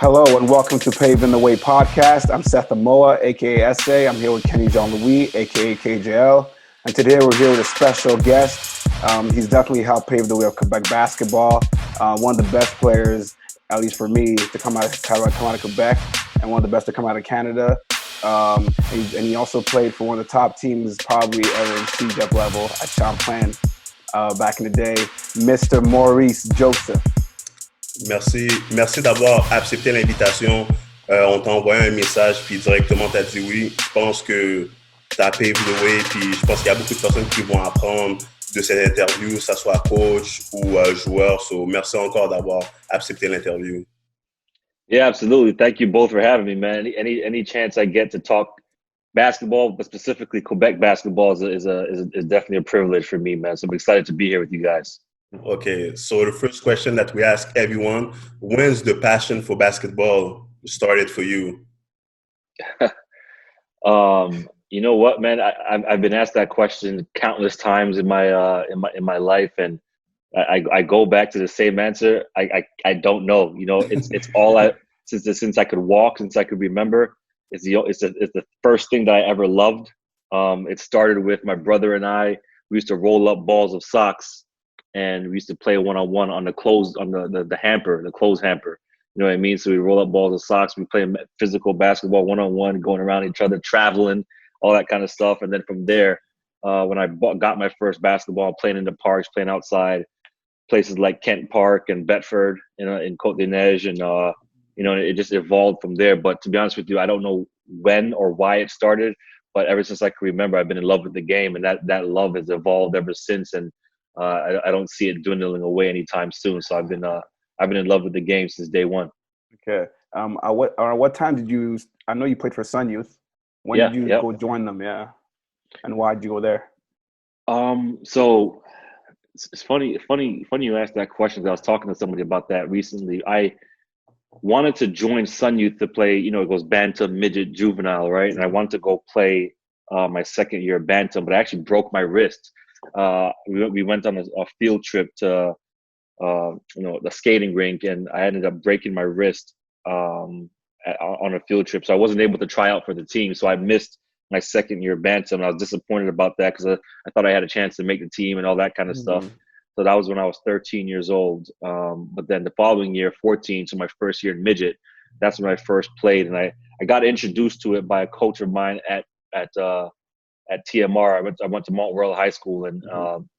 Hello and welcome to Paving the Way podcast. I'm Seth Amoa, aka SA. I'm here with Kenny John Louis, aka KJL. And today we're here with a special guest. He's definitely helped pave the way of Quebec basketball. One of the best players, at least for me, to come out of Quebec, and one of the best to come out of Canada. And he also played for one of the top teams probably ever in CEGEP level at Champlain back in the day, Mr. Maurice Joseph. Merci d'avoir accepté l'invitation. On t'a envoyé un message, puis directement t'as dit oui. Je pense que t'as paved the way, puis je pense qu'il y a beaucoup de personnes qui vont apprendre de cette interview, que ça soit coach ou joueur. So, merci encore d'avoir accepté l'interview. Yeah, absolutely. Thank you both for having me, man. Any chance I get to talk basketball, but specifically Quebec basketball, is definitely a privilege for me, man. So I'm excited to be here with you guys. Okay, so the first question that we ask everyone, when's the passion for basketball started for you? You know what, man? I've been asked that question countless times in my life, and I go back to the same answer. I don't know. You know, it's all since I could walk, since I could remember. It's the first thing that I ever loved. It started with my brother and I. We used to roll up balls of socks, and we used to play one-on-one on the hamper, the clothes hamper. You know what I mean? So we roll up balls of socks. We play physical basketball one-on-one, going around each other, traveling, all that kind of stuff. And then from there, when I got my first basketball, playing in the parks, playing outside, places like Kent Park and Bedford, you know, in Côte des Neiges, and you know, it just evolved from there. But to be honest with you, I don't know when or why it started, but ever since I can remember, I've been in love with the game, and that love has evolved ever since. And I don't see it dwindling away anytime soon. So I've been in love with the game since day one. Okay. At what time did you? I know you played for Sun Youth. When did you go join them? Yeah. And why did you go there? So it's funny you asked that question. I was talking to somebody about that recently. I wanted to join Sun Youth to play. You know, it goes bantam, midget, juvenile, right? And I wanted to go play my second year bantam, but I actually broke my wrist. We went on a field trip to the skating rink, and I ended up breaking my wrist on a field trip, so I wasn't able to try out for the team. So I missed my second year bantam, and I was disappointed about that because I thought I had a chance to make the team and all that kind of stuff. So that was when I was 13 years old. But then the following year, 14, so my first year in midget, that's when I first played, and I got introduced to it by a coach of mine at TMR. I went to Mount Royal High School, and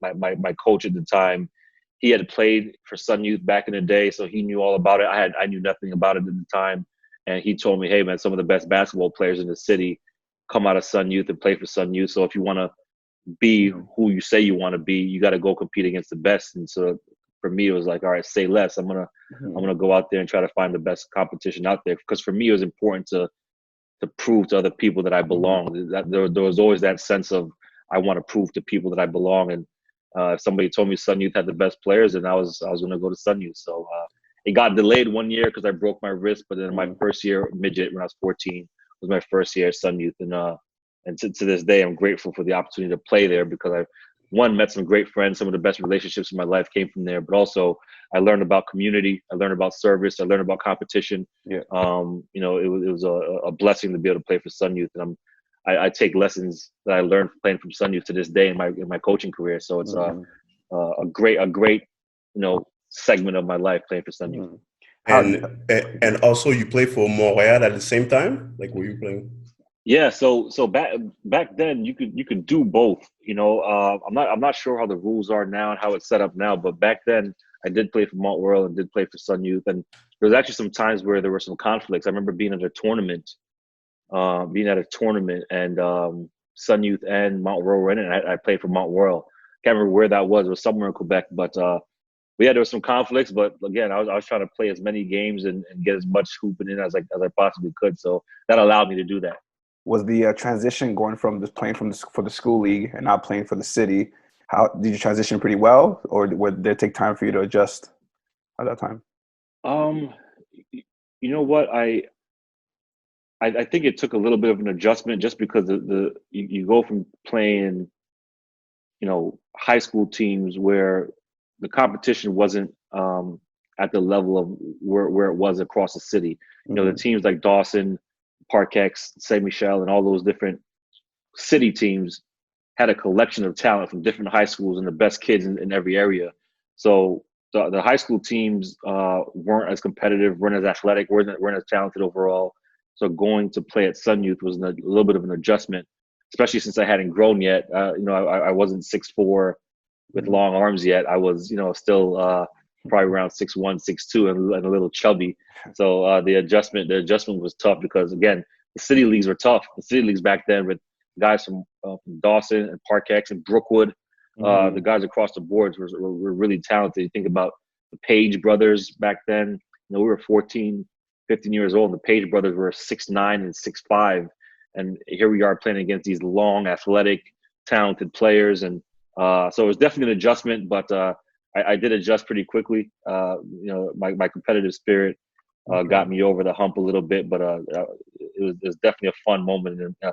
my coach at the time, he had played for Sun Youth back in the day, so he knew all about it. I knew nothing about it at the time, and he told me, "Hey, man, some of the best basketball players in the city come out of Sun Youth and play for Sun Youth. So if you want to be who you say you want to be, you got to go compete against the best." And so for me, it was like, all right, say less. I'm gonna go out there and try to find the best competition out there, because for me, it was important to prove to other people that I belong. That there was always that sense of, I want to prove to people that I belong. And if somebody told me Sun Youth had the best players, and I was going to go to Sun Youth. So it got delayed 1 year because I broke my wrist. But then my first year midget, when I was 14, was my first year at Sun Youth. And to this day, I'm grateful for the opportunity to play there, because I met some great friends. Some of the best relationships in my life came from there. But also, I learned about community. I learned about service. I learned about competition. Yeah. You know, it was a blessing to be able to play for Sun Youth, and I take lessons that I learned playing from Sun Youth to this day in my coaching career. So it's a great segment of my life playing for Sun Youth. And also, you play for Montreal at the same time. Like, were you playing? Yeah, so back then you could do both. You know, I'm not sure how the rules are now and how it's set up now, but back then I did play for Mount Royal and did play for Sun Youth, and there was actually some times where there were some conflicts. I remember being at a tournament, and Sun Youth and Mount Royal were in it, and I played for Mount Royal. Can't remember where that was. It was somewhere in Quebec, but there were some conflicts. But again, I was trying to play as many games and get as much hooping in as I possibly could. So that allowed me to do that. Was the transition going from just playing for the school league and not playing for the city? How did you transition pretty well, or did it take time for you to adjust at that time? You know what, I think it took a little bit of an adjustment, just because you go from playing, you know, high school teams where the competition wasn't at the level of where it was across the city. You know, the teams like Dawson, Parkex, Saint Michel, and all those different city teams had a collection of talent from different high schools and the best kids in every area. So the high school teams weren't as competitive, weren't as athletic, weren't as talented overall. So going to play at Sun Youth was a little bit of an adjustment, especially since I hadn't grown yet. You know, I wasn't 6'4" with long arms yet. I was, you know, still probably around 6'1", 6'2", and a little chubby. So the adjustment was tough because, again, the city leagues were tough. The city leagues back then with guys from Dawson and Parkex and Brookwood, the guys across the boards were really talented. You think about the Page brothers back then. You know, we were 14, 15 years old, and the Page brothers were 6'9" and 6'5", and here we are playing against these long, athletic, talented players. And so it was definitely an adjustment, but I did adjust pretty quickly. You know, my competitive spirit got me over the hump a little bit, but it was definitely a fun moment and a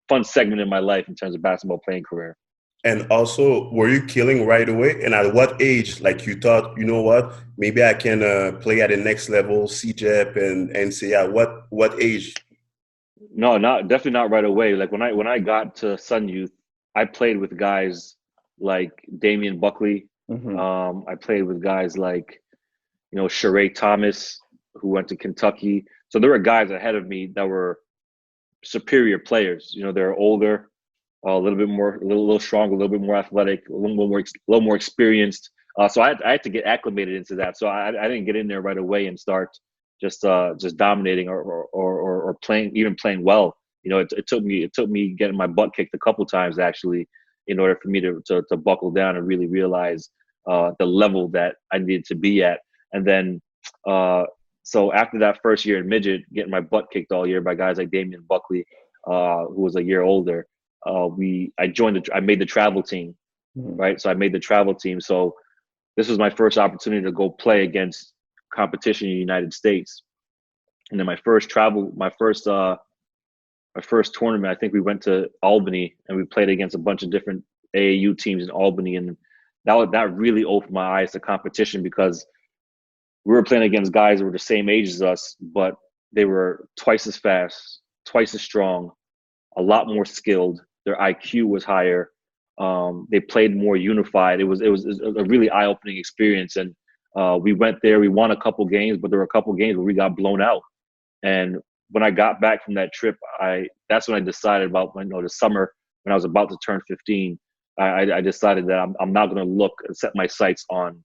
fun segment in my life in terms of basketball playing career. And also, were you killing right away? And at what age, like you thought, you know what, maybe I can play at the next level, CEGEP and NCAA? What age? No, definitely not right away. Like when I got to Sun Youth, I played with guys like Damian Buckley. I played with guys like, you know, Sheree Thomas, who went to Kentucky. So there were guys ahead of me that were superior players. You know, they're older, a little stronger, a little bit more athletic, a little more experienced. So I had to get acclimated into that. So I didn't get in there right away and start just dominating or playing well. You know, it took me getting my butt kicked a couple times actually in order for me to buckle down and really realize the level that I needed to be at. And then so after that first year in midget, getting my butt kicked all year by guys like Damian Buckley, who was a year older, I made the travel team, right? So I made the travel team. So this was my first opportunity to go play against competition in the United States. And then my first tournament, I think we went to Albany and we played against a bunch of different AAU teams in Albany. And that really opened my eyes to competition because we were playing against guys that were the same age as us, but they were twice as fast, twice as strong, a lot more skilled. Their IQ was higher. They played more unified. It was a really eye-opening experience. And we went there, we won a couple games, but there were a couple games where we got blown out. And when I got back from that trip, that's when I decided about, you know, the summer when I was about to turn 15, I decided that I'm not going to look and set my sights on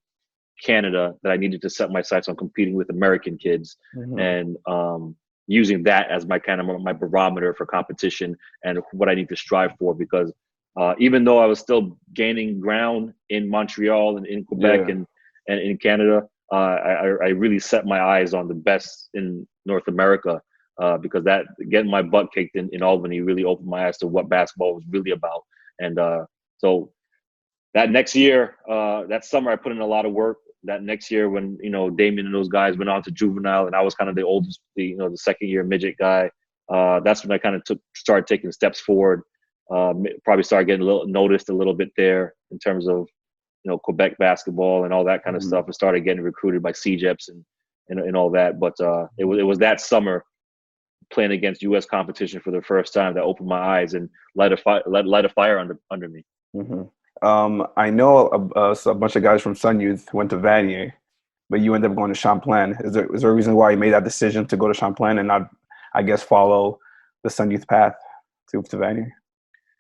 Canada, that I needed to set my sights on competing with American kids and using that as my barometer for competition and what I need to strive for. Because even though I was still gaining ground in Montreal and in Quebec and in Canada, I really set my eyes on the best in North America because that getting my butt kicked in Albany really opened my eyes to what basketball was really about. And so that next year, that summer, I put in a lot of work. That next year when, you know, Damien and those guys went on to juvenile and I was kind of the oldest, the second year midget guy, that's when I kind of started taking steps forward. Probably started getting noticed a little bit there in terms of, you know, Quebec basketball and all that kind of stuff, and started getting recruited by CEGEPs and all that. But it was that summer playing against U.S. competition for the first time that opened my eyes and light a fire under me. I know a bunch of guys from Sun Youth went to Vanier, but you ended up going to Champlain. Is there a reason why you made that decision to go to Champlain and not, I guess, follow the Sun Youth path to Vanier?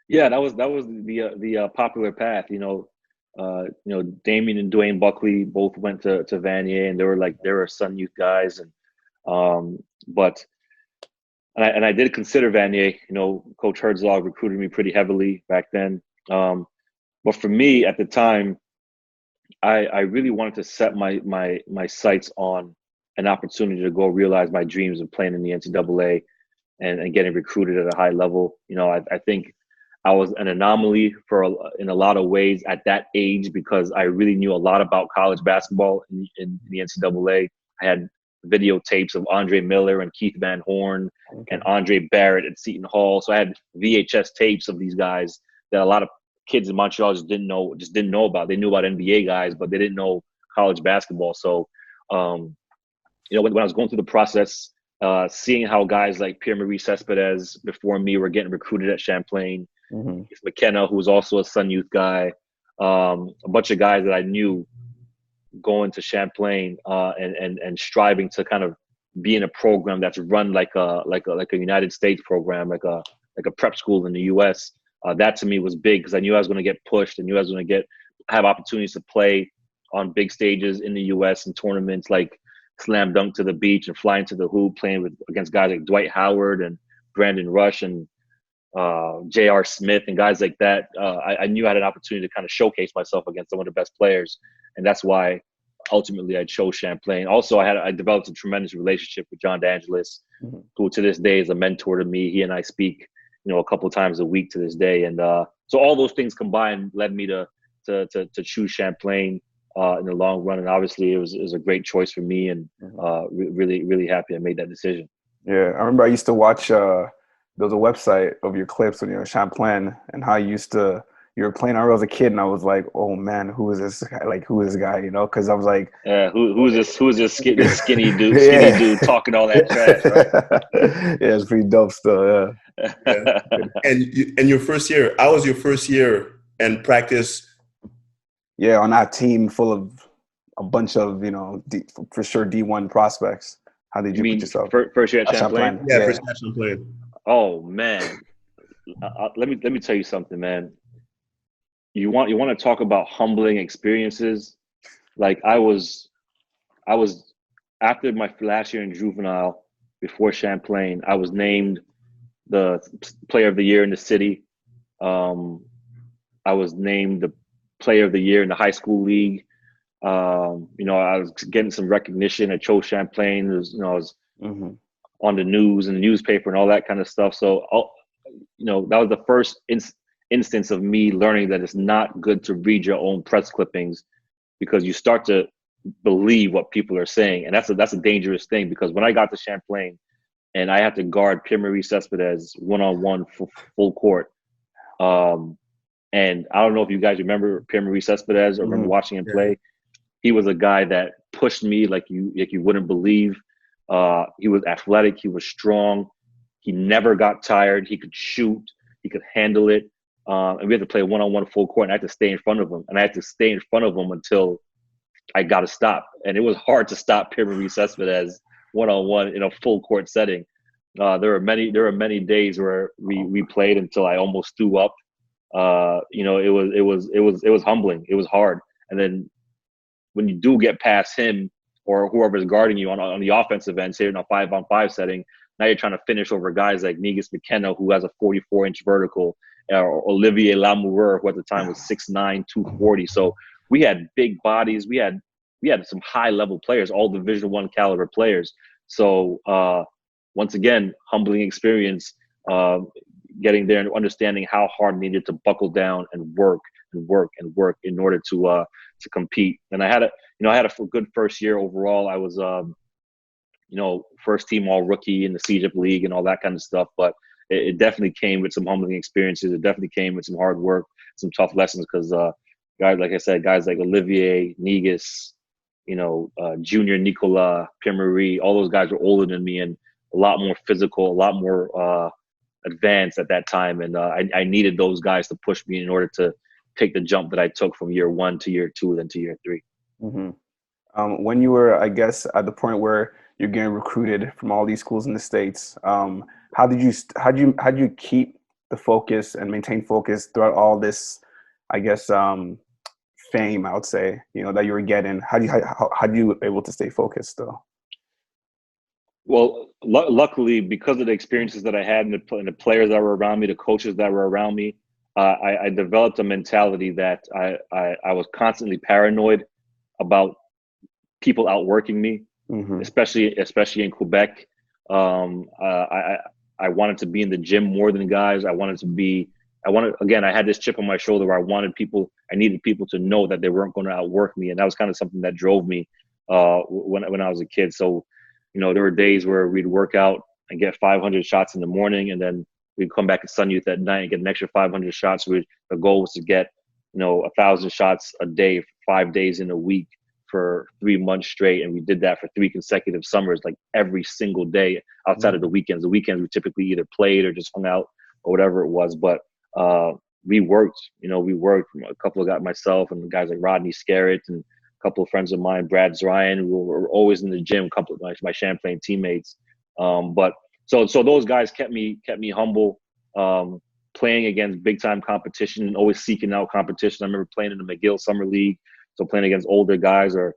Yeah, that was the popular path. You know, Damien and Dwayne Buckley both went to Vanier, and they were Sun Youth guys, and but I did consider Vanier. You know, Coach Herzog recruited me pretty heavily back then. But for me at the time, I really wanted to set my sights on an opportunity to go realize my dreams of playing in the NCAA and getting recruited at a high level. You know, I think I was an anomaly in a lot of ways at that age because I really knew a lot about college basketball in the NCAA. I had videotapes of Andre Miller and Keith Van Horn and Andre Barrett at Seton Hall. So I had VHS tapes of these guys that a lot of kids in Montreal just didn't know about. They knew about NBA guys, but they didn't know college basketball. So when I was going through the process, seeing how guys like Pierre-Marie Cespedes before me were getting recruited at Champlain, McKenna, who was also a Sun Youth guy, a bunch of guys that I knew going to Champlain and striving to kind of be in a program that's run like a United States program, like a prep school in the U.S. That to me was big because I knew I was going to get pushed. I knew I was going to have opportunities to play on big stages in the U.S. and tournaments like Slam Dunk to the Beach and Flying to the Hoop, playing against guys like Dwight Howard and Brandon Rush and J.R. Smith and guys like that. I knew I had an opportunity to kind of showcase myself against some of the best players, and that's why ultimately I chose Champlain. Also, I developed a tremendous relationship with John DeAngelis, who to this day is a mentor to me. He and I speak, a couple of times a week to this day, and so all those things combined led me to choose Champlain in the long run. And obviously, it was a great choice for me, and really, really happy I made that decision. Yeah, I remember I used to watch. There was a website of your clips when you were in Champlain, and how you were playing. I was a kid, and I was like, "Oh man, who is this guy? Like, who is this guy?" Because I was like, who is this skinny dude talking all that trash?" Right? Yeah, it's pretty dope still. Yeah. And your first year, how was your first year in practice? Yeah, on that team full of a bunch of for sure D1 prospects. How did you put yourself? First year at Champlain? Yeah, first year at Champlain. Oh man, let me tell you something, man. You want to talk about humbling experiences? Like I was after my last year in juvenile, before Champlain, I was named the player of the year in the city. I was named the player of the year in the high school league. I was getting some recognition. I chose Champlain. I was on the news and the newspaper and all that kind of stuff. So, that was the first instance of me learning that it's not good to read your own press clippings, because you start to believe what people are saying. And that's a dangerous thing, because when I got to Champlain and I had to guard Pierre-Marie Cespedes one-on-one full court, and I don't know if you guys remember Pierre-Marie Cespedes or remember watching him play. He was a guy that pushed me like you wouldn't believe. He was athletic. He was strong. He never got tired. He could shoot. He could handle it. And we had to play one-on-one full court, and I had to stay in front of him. And I had to stay in front of him until I got to stop. And it was hard to stop Pierre-Marie Cespedes one-on-one in a full court setting. There were many days where we played until I almost threw up. It was humbling. It was hard. And then when you do get past him or whoever's guarding you on the offensive end, say in a 5-on-5 setting, now you're trying to finish over guys like Negus McKenna, who has a 44-inch vertical, or Olivier Lamoureux, who at the time was 6'9", 240. So we had big bodies. We had some high-level players, all Division I caliber players. So once again, humbling experience, getting there and understanding how hard I needed to buckle down and work in order to compete. And I had a good first year overall. I was first team all rookie in the CEGEP league and all that kind of stuff. But it definitely came with some humbling experiences. It definitely came with some hard work, some tough lessons, because guys like Olivier, Negus, Junior Nicolas, Pierre-Marie, all those guys were older than me and a lot more physical, a lot more advanced at that time. And I needed those guys to push me in order to take the jump that I took from year 1 to year 2, then to year 3. When you were, I guess, at the point where you're getting recruited from all these schools in the States, how did you keep the focus and maintain focus throughout all this, I guess, fame, I would say, that you were getting? How do you able to stay focused though? Well, luckily, because of the experiences that I had and the players that were around me, the coaches that were around me, I developed a mentality that I was constantly paranoid about people outworking me, especially in Quebec. I wanted to be in the gym more than guys. I had this chip on my shoulder where I needed people to know that they weren't going to outwork me. And that was kind of something that drove me when I was a kid. So, there were days where we'd work out and get 500 shots in the morning, and then we'd come back to Sun Youth at night and get an extra 500 shots. The goal was to get, 1,000 shots a day, 5 days in a week for 3 months straight, and we did that for 3 consecutive summers, like every single day outside of the weekends. The weekends we typically either played or just hung out or whatever it was. But we worked. We worked. A couple of guys, myself and guys like Rodney Scarrett and a couple of friends of mine, Brad Zryan, who were always in the gym. A couple of my Champlain teammates. But so those guys kept me humble. Playing against big time competition and always seeking out competition. I remember playing in the McGill Summer League, so playing against older guys or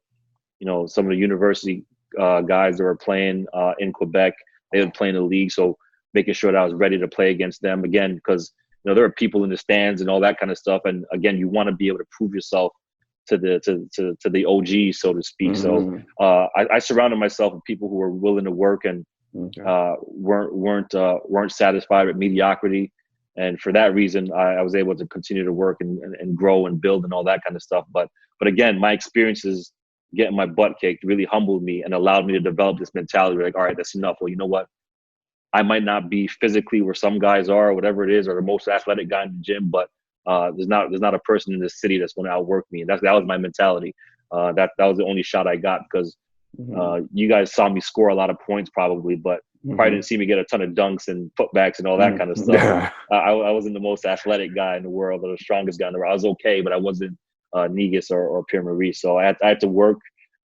some of the university guys that were playing in Quebec. They would play in the league, so making sure that I was ready to play against them again, because there are people in the stands and all that kind of stuff. And again, you want to be able to prove yourself to the OGs, so to speak. So I surrounded myself with people who were willing to work and weren't satisfied with mediocrity. And for that reason, I was able to continue to work and grow and build and all that kind of stuff. But again, my experiences getting my butt kicked really humbled me and allowed me to develop this mentality. Like, all right, that's enough. Well, you know what? I might not be physically where some guys are or whatever it is, or the most athletic guy in the gym, but there's not a person in this city that's going to outwork me. And that was my mentality. That was the only shot I got, because you guys saw me score a lot of points probably, but probably didn't see me get a ton of dunks and putbacks and all that kind of stuff. Yeah. I wasn't the most athletic guy in the world or the strongest guy in the world. I was okay, but I wasn't Negus or Pierre Maurice. So I had to work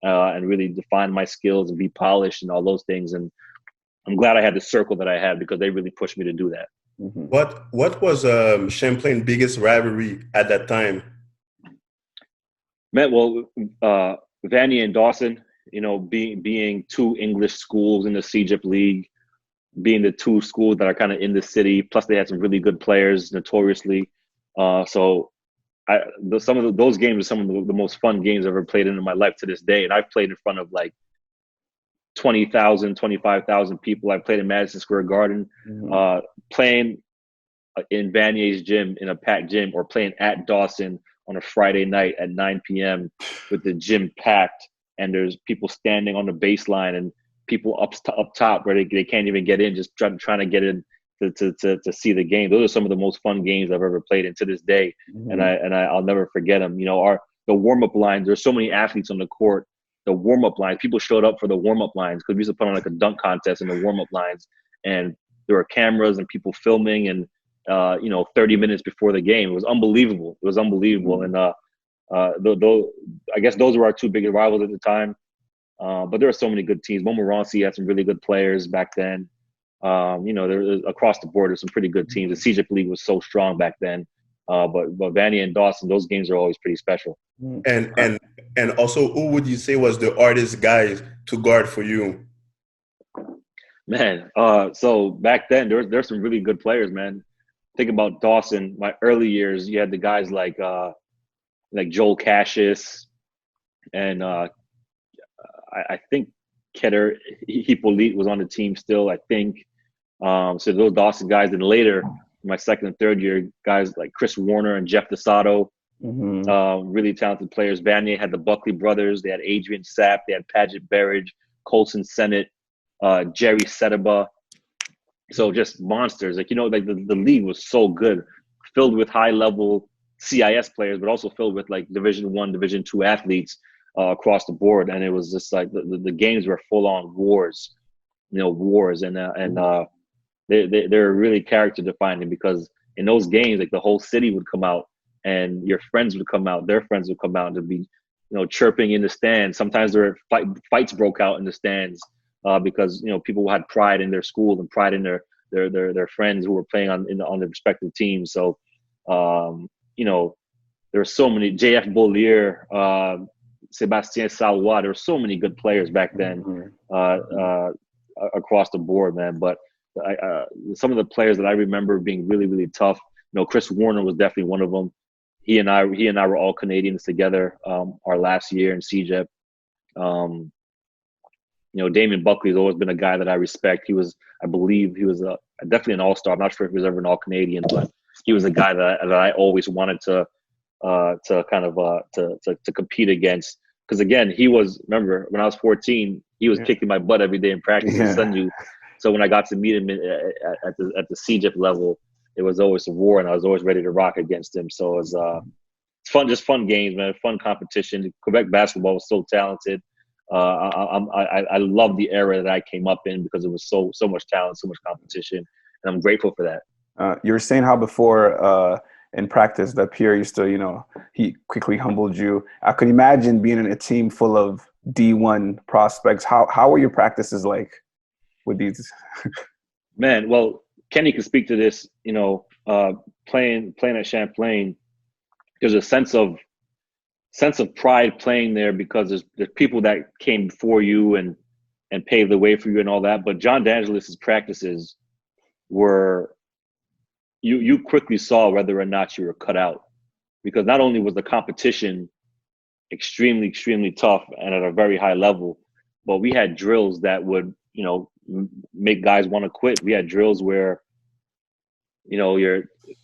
and really define my skills and be polished and all those things. And I'm glad I had the circle that I had, because they really pushed me to do that. What was Champlain's biggest rivalry at that time? Man, well, Vanier and Dawson, being two English schools in the CEGEP league, being the two schools that are kind of in the city, plus they had some really good players notoriously. So those games are some of the most fun games I've ever played in my life to this day. And I've played in front of like 20,000, 25,000 people. I played in Madison Square Garden, playing in Vanier's gym, in a packed gym, or playing at Dawson on a Friday night at 9 p.m. with the gym packed, and there's people standing on the baseline and people up top where they can't even get in, just trying to get in to see the game. Those are some of the most fun games I've ever played in to this day, and I'll never forget them. The warm-up lines. There's so many athletes on the court. The warm-up lines, people showed up for the warm-up lines, because we used to put on like a dunk contest in the warm-up lines, and there were cameras and people filming, and 30 minutes before the game. It was unbelievable. And I guess those were our two biggest rivals at the time. But there were so many good teams. Montmorency had some really good players back then. There was, across the board, there's some pretty good teams. The CEGEP League was so strong back then. But Vanier and Dawson, those games are always pretty special. And also, who would you say was the hardest guys to guard for you? Man, so back then there's some really good players, man. Think about Dawson. My early years, you had the guys like Joel Cassius, and I think Keter Hippolyte was on the team still, I think. So those Dawson guys. And later, my second and third year, guys like Chris Warner and Jeff DeSato, really talented players. Vanier had the Buckley brothers. They had Adrian Sapp. They had Paget Berridge, Colson Sennett, Jerry Seteba. So just monsters. Like, the league was so good, filled with high-level CIS players, but also filled with like Division I, Division II athletes across the board. And it was just like the games were full-on wars, wars. And they're really character defining, because in those games, like the whole city would come out, and your friends would come out, their friends would come out to be, chirping in the stands. Sometimes there were fights broke out in the stands because people had pride in their school and pride in their friends who were playing on their respective teams. So there were so many, JF Bollier, Sebastien Salois. There were so many good players back then across the board, man. But some of the players that I remember being really, really tough, Chris Warner was definitely one of them. He and I were all Canadians together our last year in CEGEP. Damien Buckley has always been a guy that I respect. I believe he was definitely an all-star. I'm not sure if he was ever an all-Canadian, but he was a guy that I always wanted to compete against. Because again, remember when I was 14, he was kicking my butt every day in practice in Sunju. So when I got to meet him at the CEGEP level, it was always a war, and I was always ready to rock against him. So it was it's fun, just fun games, man. Fun competition. Quebec basketball was so talented. I love the era that I came up in because it was so much talent, so much competition, and I'm grateful for that. You were saying how before in practice that Pierre used to, he quickly humbled you. I could imagine being in a team full of D1 prospects. How were your practices like with these? Man, well, Kenny can speak to this. Playing at Champlain, there's a sense of pride playing there because there's people that came before you and paved the way for you and all that. But John DeAngelis's practices were, you quickly saw whether or not you were cut out, because not only was the competition extremely, extremely tough and at a very high level, but we had drills that would, make guys want to quit. We had drills where, you're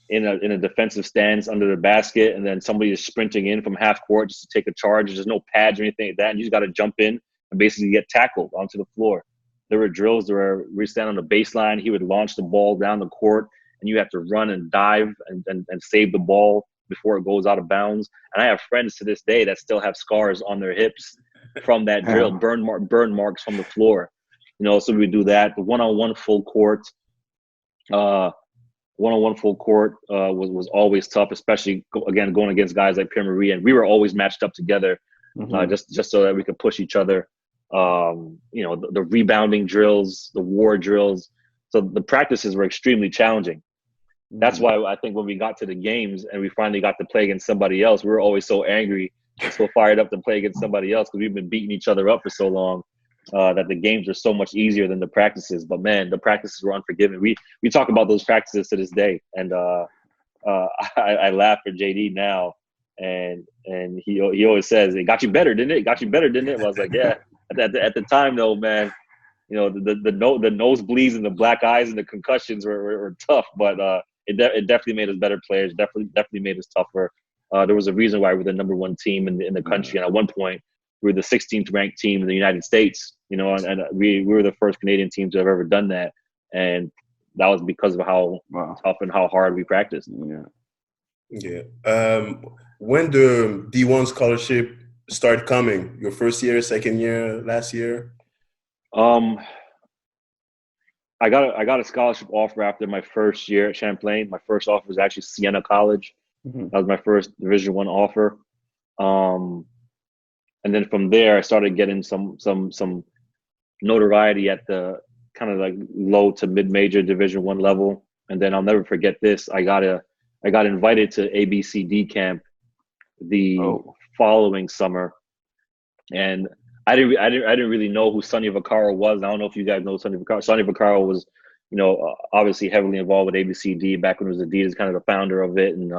in a defensive stance under the basket, and then somebody is sprinting in from half court just to take a charge. There's no pads or anything like that, and you just got to jump in and basically get tackled onto the floor. There were drills where we stand on the baseline. He would launch the ball down the court, and you have to run and dive and save the ball before it goes out of bounds. And I have friends to this day that still have scars on their hips from that drill, burn marks from the floor. So we do that. The one-on-one full court. One-on-one full court was always tough, especially going against guys like Pierre Marie, and we were always matched up together, just so that we could push each other. The rebounding drills, the war drills. So the practices were extremely challenging. That's why I think when we got to the games and we finally got to play against somebody else, we were always so angry and so fired up to play against somebody else because we've been beating each other up for so long. That the games are so much easier than the practices. But man, the practices were unforgiving. We talk about those practices to this day, and I laugh for JD now, and he always says, "It got you better, didn't it? It got you better, didn't it?" Well, I was like, "Yeah." At the time, though, man, the nosebleeds and the black eyes and the concussions were tough, but it definitely made us better players. Definitely made us tougher. There was a reason why we're the number one team in the country, and at one point, we were the 16th ranked team in the United States, and we were the first Canadian team to have ever done that. And that was because of how tough and how hard we practiced. Yeah. When the D1 scholarship started coming, your first year, second year, last year? I got a scholarship offer after my first year at Champlain. My first offer was actually Siena College. That was my first Division I offer. And then from there, I started getting some notoriety at the kind of like low to mid-major Division I level. And then I'll never forget this. I got invited to ABCD camp the following summer, and I didn't really know who Sonny Vaccaro was. I don't know if you guys know Sonny Vaccaro. Sonny Vaccaro was, obviously heavily involved with ABCD back when it was Adidas, kind of the founder of it, and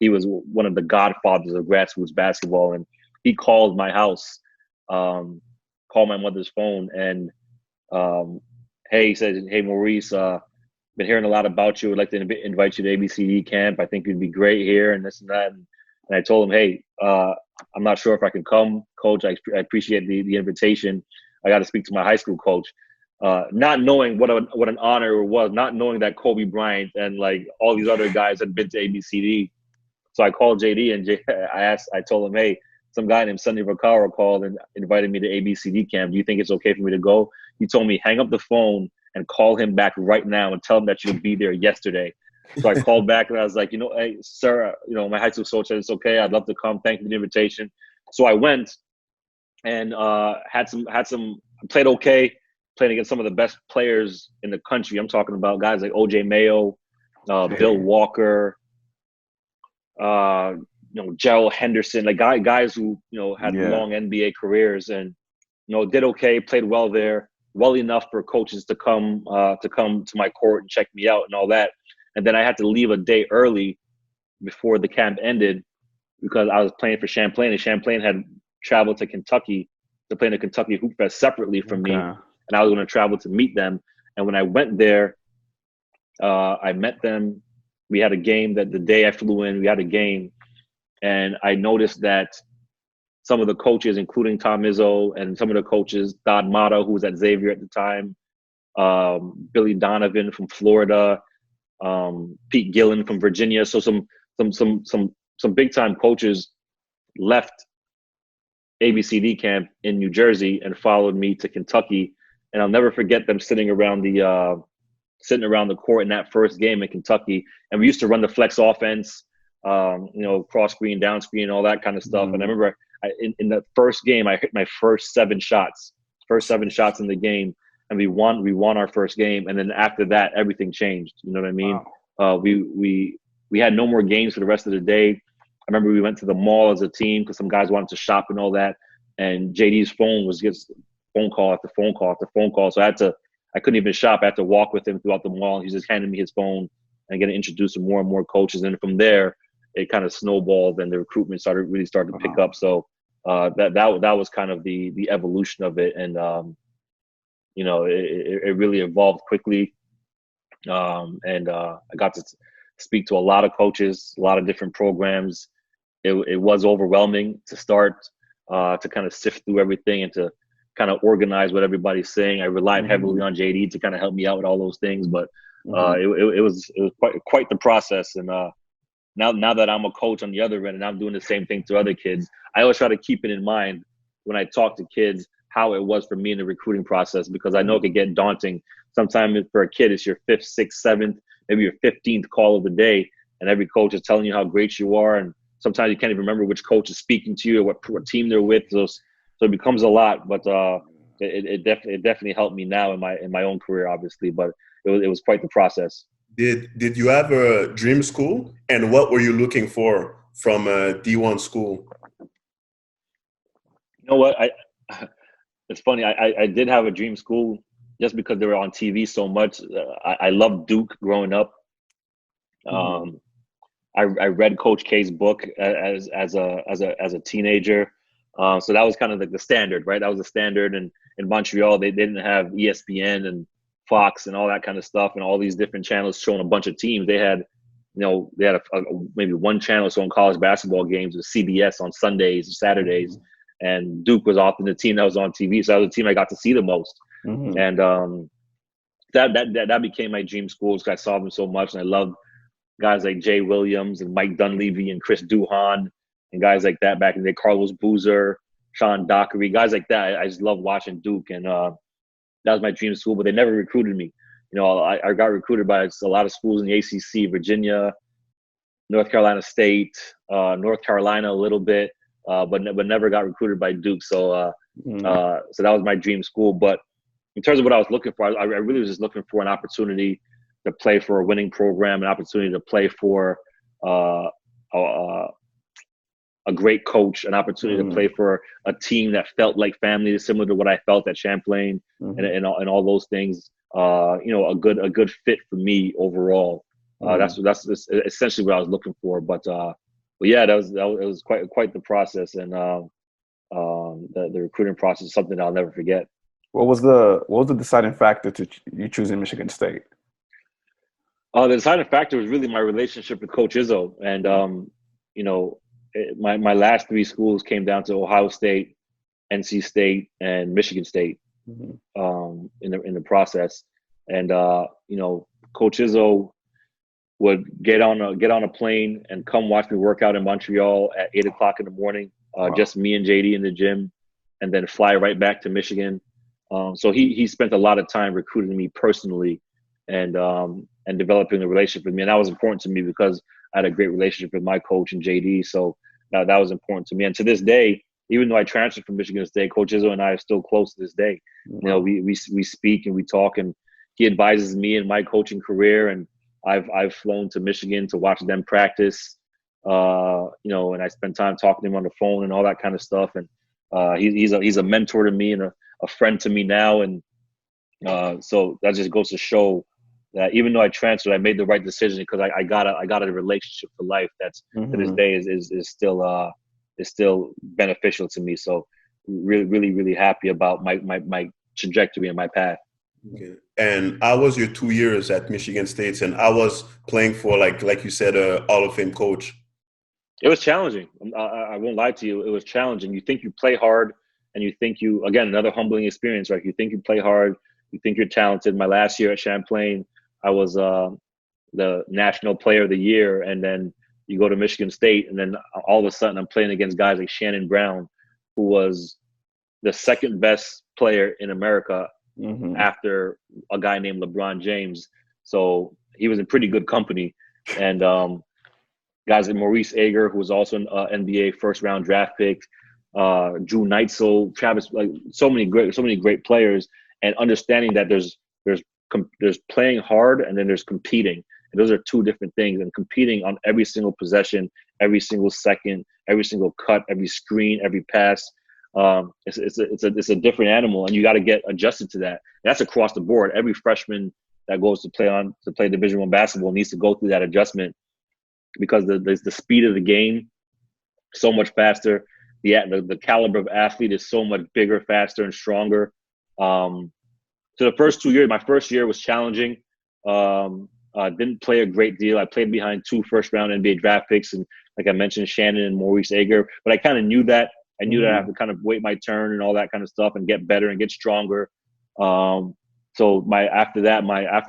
he was one of the godfathers of grassroots basketball. And he called my house, called my mother's phone, and he said, "Hey, Maurice, been hearing a lot about you. I'd like to invite you to ABCD camp. I think you'd be great here," and this and that. And I told him, "Hey, I'm not sure if I can come, Coach. I appreciate the invitation. I got to speak to my high school coach." Not knowing what an honor it was, not knowing that Kobe Bryant and like all these other guys had been to ABCD. So I called JD and I told him, "Hey, some guy named Sonny Vaccaro called and invited me to ABCD camp. Do you think it's okay for me to go?" He told me, "Hang up the phone and call him back right now and tell him that you'll be there yesterday." So I called back and I was like, "Hey, sir, my high school coach said it's okay. I'd love to come. Thank you for the invitation." So I went and played okay, playing against some of the best players in the country. I'm talking about guys like OJ Mayo, Bill Walker, Gerald Henderson, like guys who had long NBA careers, and did okay, played well there, well enough for coaches to come to my court and check me out and all that. And then I had to leave a day early before the camp ended because I was playing for Champlain, and Champlain had traveled to Kentucky to play in the Kentucky Hoop Fest separately from me, and I was going to travel to meet them. And when I went there, I met them. We had a game that the day I flew in, we had a game. And I noticed that some of the coaches, including Tom Izzo and some of the coaches, Todd Mata, who was at Xavier at the time, Billy Donovan from Florida, Pete Gillen from Virginia. So some some big time coaches left ABCD camp in New Jersey and followed me to Kentucky. And I'll never forget them sitting around the court in that first game in Kentucky. And we used to run the flex offense, cross screen, down screen, all that kind of stuff. And I remember in the first game, I hit my first seven shots in the game, and we won our first game. And then after that, everything changed. You know what I mean? Wow. We had no more games for the rest of the day. I remember we went to the mall as a team because some guys wanted to shop and all that. And JD's phone was just phone call after phone call after phone call. So I couldn't even shop. I had to walk with him throughout the mall. He just handed me his phone and getting introduced to more and more coaches. And from there, it kind of snowballed and the recruitment started to pick up. So that was kind of the evolution of it. And, it really evolved quickly. And I got to speak to a lot of coaches, a lot of different programs. It was overwhelming to start, to kind of sift through everything and to kind of organize what everybody's saying. I relied heavily on JD to kind of help me out with all those things, but it was quite the process. And now that I'm a coach on the other end and I'm doing the same thing to other kids, I always try to keep it in mind when I talk to kids how it was for me in the recruiting process, because I know it could get daunting. Sometimes for a kid, it's your 5th, 6th, 7th, maybe your 15th call of the day, and every coach is telling you how great you are, and sometimes you can't even remember which coach is speaking to you or what team they're with. So it becomes a lot, but it definitely helped me now in my own career, obviously. But it was quite the process. Did you have a dream school, and what were you looking for from a D1 school? You know what? It's funny. I did have a dream school just because they were on TV so much. I loved Duke growing up. I read Coach K's book as a teenager. So that was kind of like the standard, right? That was the standard. And in Montreal, they didn't have ESPN and Fox and all that kind of stuff and all these different channels showing a bunch of teams. They had, maybe one channel showing college basketball games with CBS on Sundays and Saturdays. And Duke was often the team that was on TV. So that was the team I got to see the most. And that became my dream school because I saw them so much. And I loved guys like Jay Williams and Mike Dunleavy and Chris Duhon and guys like that back in the day, Carlos Boozer, Sean Dockery, guys like that. I just loved watching Duke, and that was my dream school, but they never recruited me. I got recruited by a lot of schools in the ACC, Virginia, North Carolina State, North Carolina a little bit, but never got recruited by Duke. So that was my dream school. But in terms of what I was looking for, I really was just looking for an opportunity to play for a winning program, an opportunity to play for a great coach, an opportunity to play for a team that felt like family, similar to what I felt at Champlain, and all those things. A good fit for me overall. That's essentially what I was looking for. But yeah, it was quite the process, and the recruiting process is something I'll never forget. What was the deciding factor to you choosing Michigan State? The deciding factor was really my relationship with Coach Izzo, and my last three schools came down to Ohio State, NC State, and Michigan State in the process. And Coach Izzo would get on a plane and come watch me work out in Montreal at 8:00 in the morning, just me and JD in the gym, and then fly right back to Michigan. So he spent a lot of time recruiting me personally and developing a relationship with me. And that was important to me because I had a great relationship with my coach and JD. So that was important to me. And to this day, even though I transferred from Michigan State, Coach Izzo and I are still close to this day. We speak and we talk, and he advises me in my coaching career. And I've flown to Michigan to watch them practice, and I spend time talking to him on the phone and all that kind of stuff. And he's a mentor to me and a friend to me now. And so that just goes to show that even though I transferred, I made the right decision because I got a relationship for life that's to this day is still beneficial to me. So really, really happy about my trajectory and my path. Okay. And how was your 2 years at Michigan State? And I was playing for, like you said, a Hall of Fame coach. It was challenging. I won't lie to you. It was challenging. You think you play hard, and you think again, another humbling experience, right? You think you play hard. You think you're talented. My last year at Champlain, I was the National Player of the Year. And then you go to Michigan State, and then all of a sudden I'm playing against guys like Shannon Brown, who was the second best player in America after a guy named LeBron James. So he was in pretty good company. And guys like Maurice Joseph, who was also an NBA first round draft pick, Drew Neitzel, Travis, like so many great players, and understanding that there's playing hard and then there's competing. And those are two different things. And competing on every single possession, every single second, every single cut, every screen, every pass. It's a different animal, and you got to get adjusted to that. And that's across the board. Every freshman that goes to play Division I basketball needs to go through that adjustment, because the speed of the game so much faster. The caliber of athlete is so much bigger, faster, and stronger. So the first 2 years, my first year was challenging. Didn't play a great deal. I played behind 2 first-round NBA draft picks, and like I mentioned, Shannon and Maurice Joseph. But I kind of knew that. I knew that I have to kind of wait my turn and all that kind of stuff and get better and get stronger. So after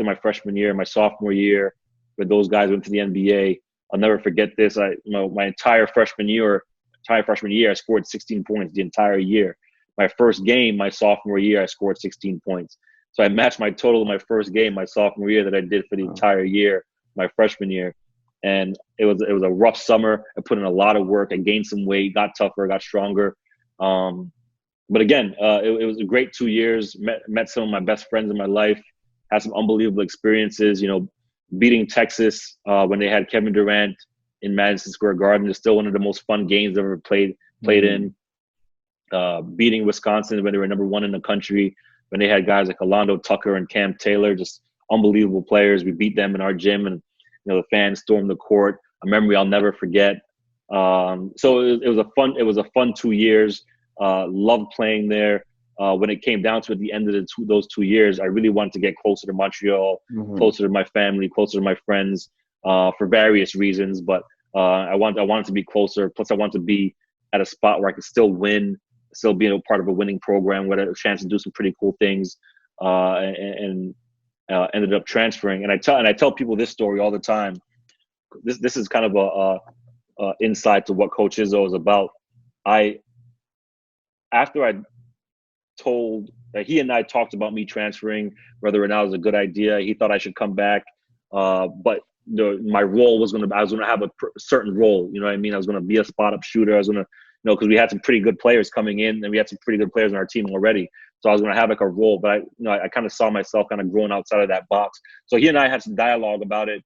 my freshman year, my sophomore year, where those guys went to the NBA, I'll never forget this. My entire freshman year, I scored 16 points the entire year. My first game, my sophomore year, I scored 16 points. So I matched my total of my first game, my sophomore year, that I did for the entire year, my freshman year. And it was a rough summer. I put in a lot of work. I gained some weight, got tougher, got stronger. But again, it was a great 2 years. Met some of my best friends in my life. Had some unbelievable experiences. Beating Texas when they had Kevin Durant in Madison Square Garden is still one of the most fun games I've ever played in. Beating Wisconsin when they were number 1 in the country, when they had guys like Alondo Tucker and Cam Taylor, just unbelievable players. We beat them in our gym, and the fans stormed the court. A memory I'll never forget. So it was a fun 2 years. Loved playing there. When it came down to at the end of those 2 years, I really wanted to get closer to Montreal, closer to my family, closer to my friends, for various reasons. But I wanted to be closer. Plus, I wanted to be at a spot where I could still win, still being a part of a winning program, where I had a chance to do some pretty cool things, and ended up transferring. And I tell people this story all the time. This is kind of a insight to what Coach Izzo is about. After I told that he and I talked about me transferring, whether or not it was a good idea, he thought I should come back. But my role I was going to have a certain role. You know what I mean? I was going to be a spot up shooter. I was going to, because we had some pretty good players coming in, and we had some pretty good players on our team already. So I was going to have like a role, but I kind of saw myself kind of growing outside of that box. So he and I had some dialogue about it.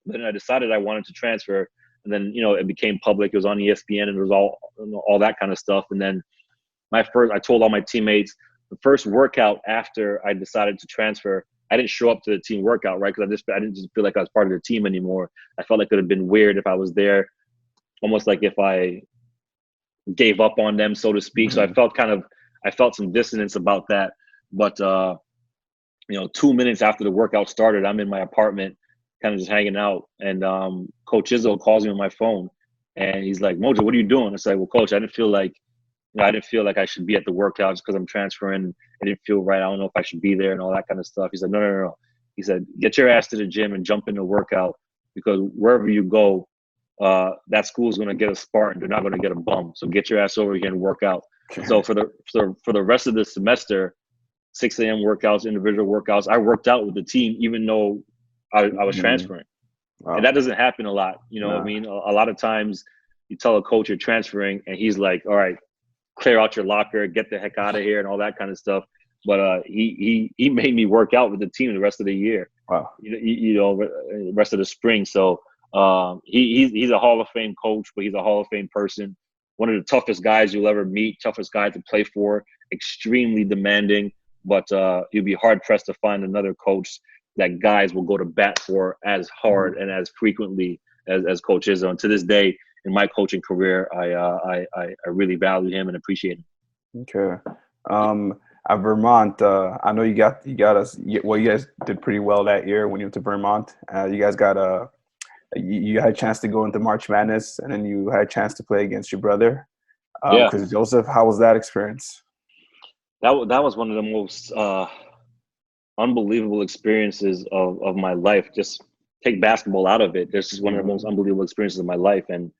But then I decided I wanted to transfer, and then it became public. It was on ESPN, and it was all that kind of stuff. And then I told all my teammates, the first workout after I decided to transfer, I didn't show up to the team workout, right? Because I didn't just feel like I was part of the team anymore. I felt like it would have been weird if I was there, almost like if I gave up on them, so to speak. So I felt some dissonance about that. But 2 minutes after the workout started, I'm in my apartment, kind of just hanging out, and Coach Izzo calls me on my phone, and he's like, "Mojo, what are you doing?" I said, "Well, Coach, I didn't feel like I should be at the workouts because I'm transferring. I didn't feel right. I don't know if I should be there and all that kind of stuff." He said, No. He said, "Get your ass to the gym and jump in the workout, because wherever you go, that school's going to get a Spartan. They're not going to get a bum. So get your ass over here and work out." So for the rest of the semester, 6 a.m. workouts, individual workouts, I worked out with the team, even though I was transferring. Wow. And that doesn't happen a lot. What I mean? A lot of times you tell a coach you're transferring, and he's like, "All right, clear out your locker, get the heck out of here," and all that kind of stuff. But he made me work out with the team the rest of the year. Wow. The rest of the spring. So he's a Hall of Fame coach, but he's a Hall of Fame person. One of the toughest guys you'll ever meet, toughest guy to play for, extremely demanding. But you'd be hard pressed to find another coach that guys will go to bat for as hard and as frequently as Coach Izzo. And to this day, in my coaching career, I really value him and appreciate him. Okay. At Vermont, I know you got us. Well, you guys did pretty well that year when you went to Vermont. You guys you had a chance to go into March Madness, and then you had a chance to play against your brother, Maurice Joseph. How was that experience? That was one of the most unbelievable experiences of my life. Just take basketball out of it, this is one of the most unbelievable experiences of my life. And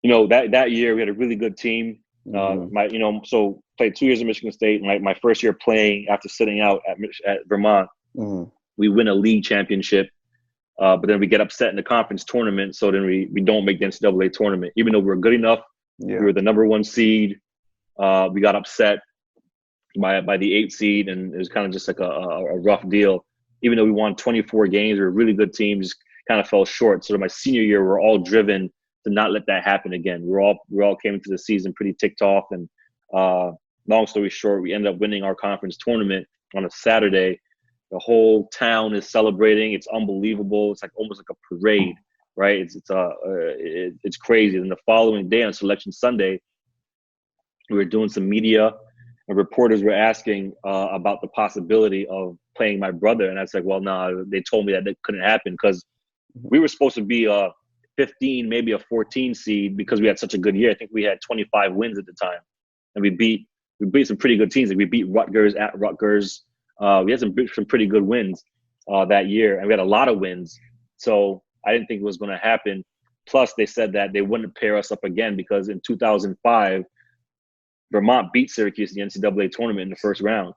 that year we had a really good team. So played 2 years at Michigan State. My first year playing after sitting out at Vermont, we win a league championship. But then we get upset in the conference tournament. So then we don't make the NCAA tournament, even though we were good enough. We were the number 1 seed. We got upset by the 8 seed, and it was kind of just like a rough deal. Even though we won 24 games, we were a really good team, just kind of fell short. So my senior year, we're all driven to not let that happen again. We all came into the season pretty ticked off, and long story short, we ended up winning our conference tournament on a Saturday. The whole town is celebrating. It's unbelievable. It's like almost like a parade, right? It's crazy. And the following day on Selection Sunday, we were doing some media, and reporters were asking about the possibility of playing my brother. And I was like, well, no, they told me that couldn't happen because we were supposed to be a 15, maybe a 14 seed because we had such a good year. I think we had 25 wins at the time, and we beat some pretty good teams. Like we beat Rutgers at Rutgers. We had some pretty good wins that year, and we had a lot of wins. So I didn't think it was going to happen. Plus, they said that they wouldn't pair us up again because in 2005, Vermont beat Syracuse in the NCAA tournament in the first round.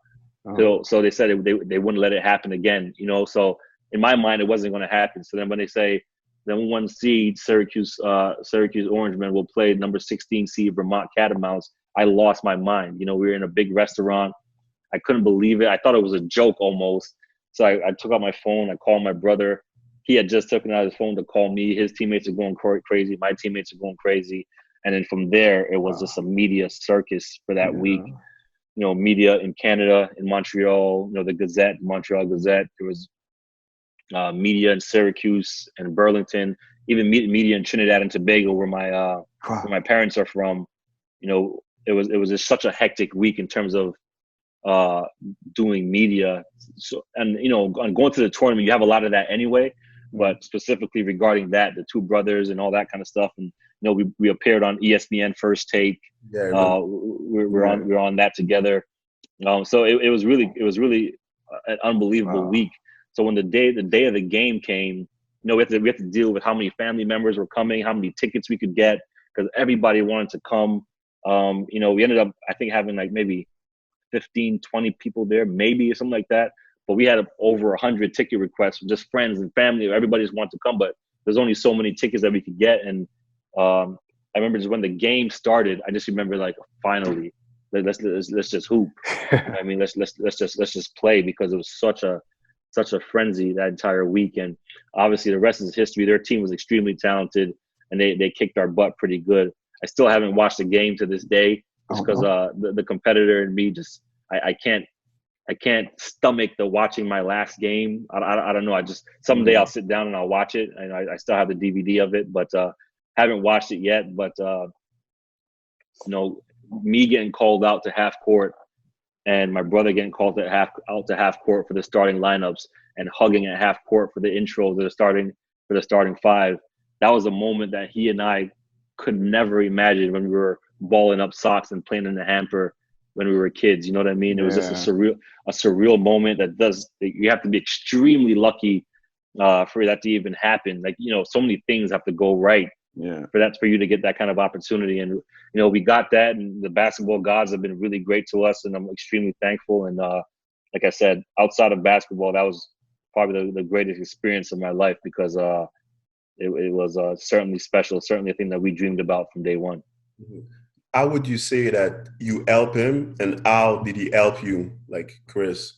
So they said they wouldn't let it happen again. So in my mind, it wasn't going to happen. So then when they say the 1 seed Syracuse Orangemen will play number 16 seed Vermont Catamounts, I lost my mind. We were in a big restaurant. I couldn't believe it. I thought it was a joke almost. So I took out my phone. I called my brother. He had just taken out his phone to call me. His teammates are going crazy. My teammates are going crazy. And then from there, it was just a media circus for that week. Media in Canada, in Montreal, the Gazette, Montreal Gazette. There was media in Syracuse and Burlington, even media in Trinidad and Tobago, where my parents are from. It was just such a hectic week in terms of doing media. So, and on going to the tournament, you have a lot of that anyway, but specifically regarding that, the 2 brothers and all that kind of stuff. And we appeared on ESPN First Take. We're on that together. So it was really an unbelievable week. So when the day of the game came, we had to deal with how many family members were coming, how many tickets we could get, because everybody wanted to come. We ended up, I think, having like maybe 15, 20 people there, maybe, or something like that. But we had over 100 ticket requests from just friends and family. Everybody just wanted to come, but there's only so many tickets that we could get. And I remember just when the game started, I just remember like, finally, let's just hoop. I mean, let's just play, because it was such a frenzy that entire week. And obviously the rest is history. Their team was extremely talented, and they kicked our butt pretty good. I still haven't watched the game to this day, just because the competitor in me just I can't stomach the watching my last game. I don't know. Someday I'll sit down and I'll watch it, and I still have the DVD of it, but haven't watched it yet. But me getting called out to half court, and my brother getting called out to half court for the starting lineups, and hugging at half court for the intro to the starting 5. That was a moment that he and I could never imagine when we were balling up socks and playing in the hamper when we were kids. You know what I mean? It was just a surreal moment that you have to be extremely lucky for that to even happen. Like, so many things have to go right for you to get that kind of opportunity. And, we got that, and the basketball gods have been really great to us, and I'm extremely thankful. And like I said, outside of basketball, that was probably the greatest experience of my life, because it was certainly special, certainly a thing that we dreamed about from day one. How would you say that you help him, and how did he help you, like Chris?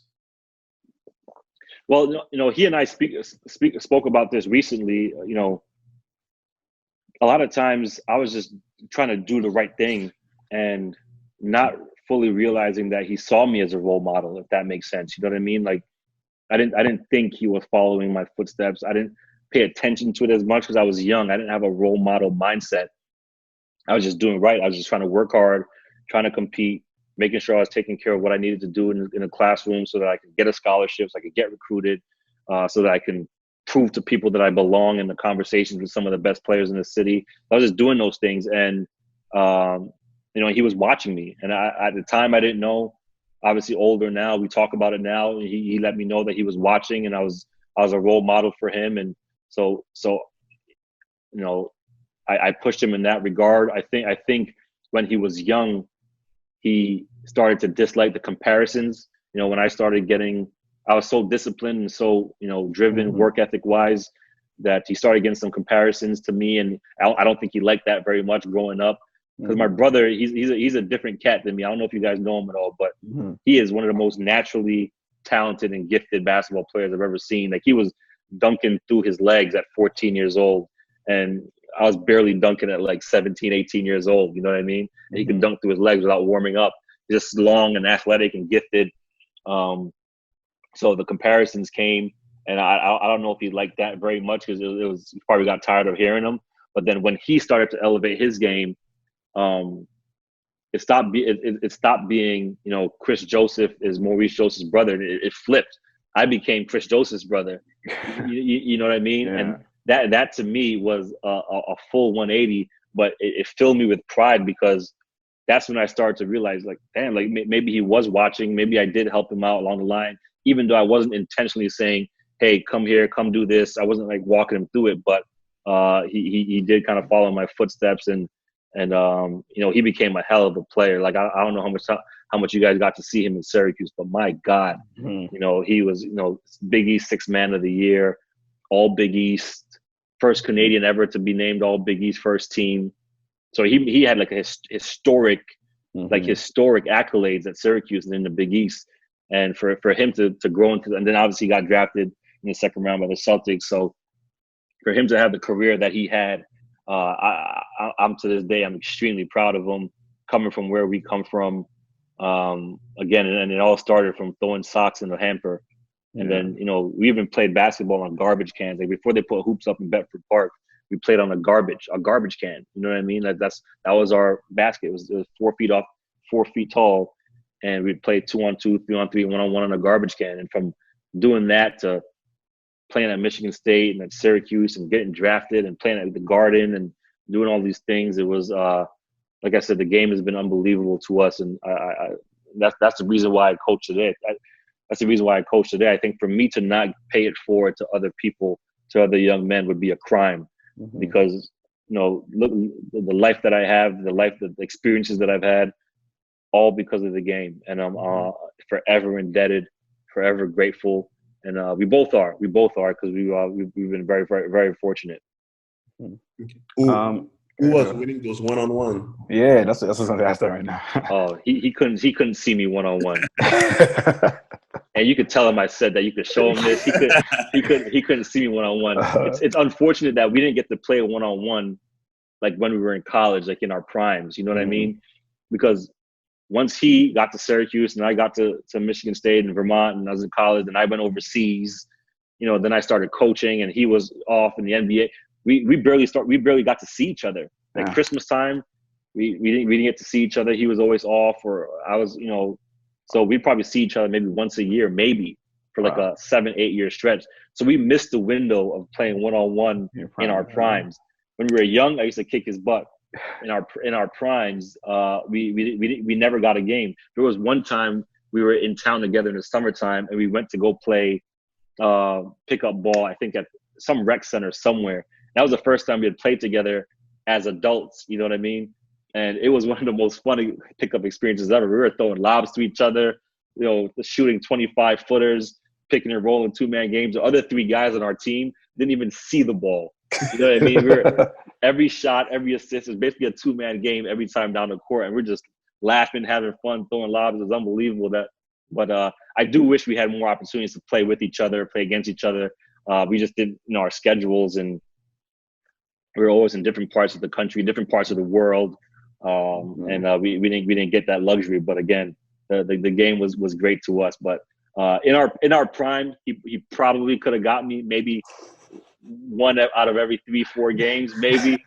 Well, he and I spoke about this recently. A lot of times I was just trying to do the right thing and not fully realizing that he saw me as a role model, if that makes sense. You know what I mean? Like, I didn't think he was following my footsteps. I didn't pay attention to it as much because I was young. I didn't have a role model mindset. I was just doing right. I was just trying to work hard, trying to compete, making sure I was taking care of what I needed to do in a classroom so that I could get a scholarship, so I could get recruited, so that I can prove to people that I belong in the conversations with some of the best players in the city. I was just doing those things. And, he was watching me. And at the time, I didn't know. Obviously, older now, we talk about it now. He let me know that he was watching, and I was a role model for him. And So I pushed him in that regard. I think when he was young, he started to dislike the comparisons. When I started I was so disciplined and so, driven work ethic wise, that he started getting some comparisons to me. And I don't think he liked that very much growing up, because my brother, he's a different cat than me. I don't know if you guys know him at all, but he is one of the most naturally talented and gifted basketball players I've ever seen. Like, he was dunking through his legs at 14 years old. And I was barely dunking at like 17, 18 years old. You know what I mean? And he could dunk through his legs without warming up. Just long and athletic and gifted. So the comparisons came, and I don't know if he liked that very much, because he probably got tired of hearing them. But then when he started to elevate his game, it stopped being, Chris Joseph is Maurice Joseph's brother. It flipped. I became Chris Joseph's brother. You know what I mean? Yeah. And that to me was a full 180, but it filled me with pride, because that's when I started to realize, like, damn, like maybe he was watching. Maybe I did help him out along the line, even though I wasn't intentionally saying, hey, come here, come do this. I wasn't like walking him through it, but he did kind of follow my footsteps, and he became a hell of a player. Like, I don't know how much you guys got to see him in Syracuse, but my God, he was, Big East Sixth Man of the Year, All Big East, first Canadian ever to be named All Big East first team. So he had like a historic accolades at Syracuse and in the Big East, and for him to grow into, and then obviously he got drafted in the second round by the Celtics. So for him to have the career that he had, I'm to this day, I'm extremely proud of him, coming from where we come from. Again, and it all started from throwing socks in the hamper. And then, we even played basketball on garbage cans. Like, before they put hoops up in Bedford Park, we played on a garbage can. You know what I mean? That was our basket. It was 4 feet off, 4 feet tall. And we'd play 2-on-2, 3-on-3, 1-on-1 on a garbage can. And from doing that to playing at Michigan State and at Syracuse and getting drafted and playing at the Garden and doing all these things, it was, like I said, the game has been unbelievable to us. And that's the reason why I coach today. That's the reason why I coach today. I think for me to not pay it forward to other people, to other young men, would be a crime, because, look, the life that I have, the experiences that I've had, all because of the game. And I'm forever indebted, forever grateful. And we both are, because we've been very, very, very fortunate. Who was winning those one-on-one? Yeah, that's what I'm gonna ask that right now. Oh, he couldn't see me one-on-one. And you could tell him I said that. You could show him this. He couldn't see me one-on-one. It's unfortunate that we didn't get to play one-on-one like when we were in college, like in our primes. You know what I mean? Because once he got to Syracuse and I got to Michigan State and Vermont, and I was in college, and I went overseas, then I started coaching, and he was off in the NBA. We barely got to see each other. Like Christmas time, we didn't get to see each other. He was always off, or I was, so we'd probably see each other maybe once a year, maybe for like a 7-8 year stretch. So we missed the window of playing one-on-one in our primes. When we were young, I used to kick his butt. In our primes, we never got a game. There was one time we were in town together in the summertime, and we went to go play pickup ball, I think at some rec center somewhere. That was the first time we had played together as adults. You know what I mean? And it was one of the most funny pickup experiences ever. We were throwing lobs to each other, shooting 25-footers, picking and rolling 2-man games. The other 3 guys on our team didn't even see the ball. You know what I mean? Every shot, every assist is basically a 2-man game every time down the court. And we're just laughing, having fun, throwing lobs. It was unbelievable. But I do wish we had more opportunities to play with each other, play against each other. We just did, our schedules, and we were always in different parts of the country, different parts of the world. And we didn't get that luxury. But again, the game was great to us. But in our prime, he probably could have got me maybe 1 out of every 3-4 games, maybe.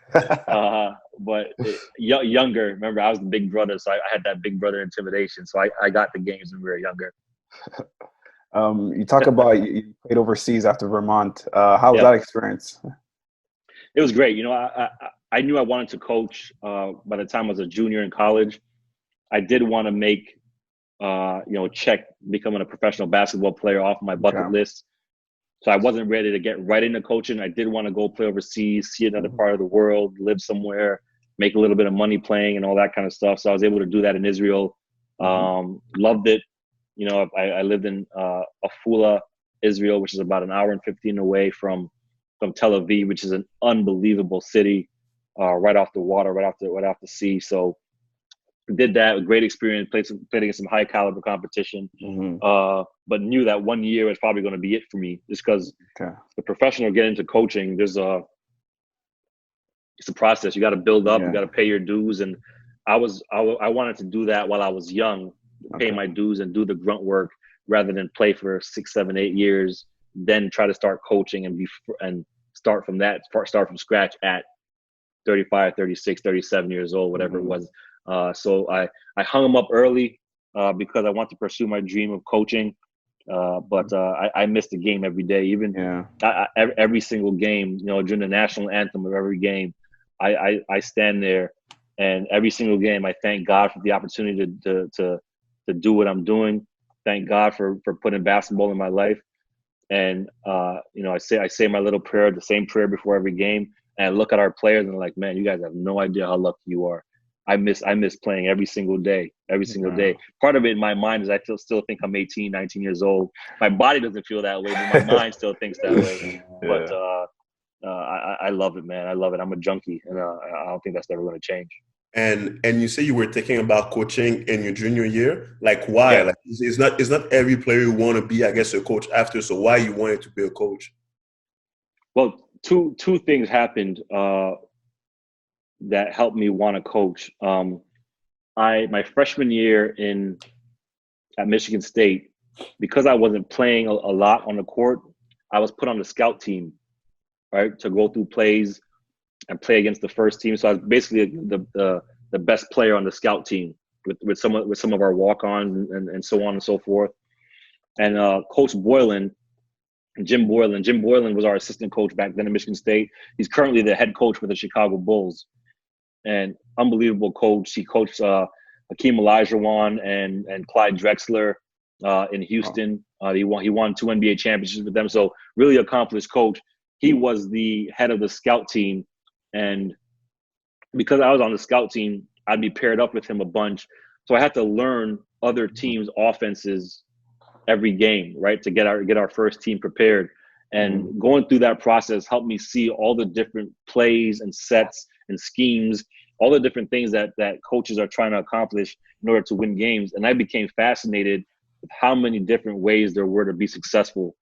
But younger, remember, I was the big brother, so I had that big brother intimidation. So I got the games when we were younger. You talk about you played overseas after Vermont. How was that experience? It was great. I knew I wanted to coach by the time I was a junior in college. I did want to make, check becoming a professional basketball player off my bucket list. So I wasn't ready to get right into coaching. I did want to go play overseas, see another part of the world, live somewhere, make a little bit of money playing and all that kind of stuff. So I was able to do that in Israel. Loved it. You know, I lived in Afula, Israel, which is about an hour and 15 away from Tel Aviv, which is an unbelievable city, right off the water, right off the sea. So did that, a great experience, played against some high caliber competition, but knew that 1 year was probably going to be it for me, just because the professional get into coaching, it's a process. You got to build up, you got to pay your dues. And I wanted to do that while I was young, pay my dues and do the grunt work rather than play for 6, 7, 8 years, then try to start coaching and start from scratch at 35, 36, 37 years old, whatever it was. So I hung them up early because I want to pursue my dream of coaching. But I missed the game every day, every single game, you know, during the national anthem of every game. I stand there, and every single game I thank God for the opportunity to do what I'm doing. Thank God for putting basketball in my life. And you know, I say my little prayer, the same prayer before every game, and I look at our players and I'm like, man, you guys have no idea how lucky you are. I miss playing every single day. Part of it in my mind is I still think I'm 18, 19 years old. My body doesn't feel that way, but my mind still thinks that way. But I love it, man. I love it. I'm a junkie, and I don't think that's never going to change. And you say you were thinking about coaching in your junior year. Like, why? Yeah. Like, it's not every player who want to be, I guess, a coach after. So why you wanted to be a coach? Well, two things happened that helped me want to coach. My freshman year at Michigan State, because I wasn't playing a lot on the court, I was put on the scout team, right, to go through plays and play against the first team. So I was basically the best player on the scout team with some of our walk-ons and so on and so forth. And Coach Boylan, Jim Boylan was our assistant coach back then at Michigan State. He's currently the head coach for the Chicago Bulls. And unbelievable coach. He coached Hakeem Olajuwon and Clyde Drexler in Houston. He won 2 NBA championships with them. So really accomplished coach. He was the head of the scout team. And because I was on the scout team, I'd be paired up with him a bunch. So I had to learn other teams' offenses every game, right, to get our first team prepared. And going through that process helped me see all the different plays and sets and schemes, all the different things that coaches are trying to accomplish in order to win games. And I became fascinated with how many different ways there were to be successful,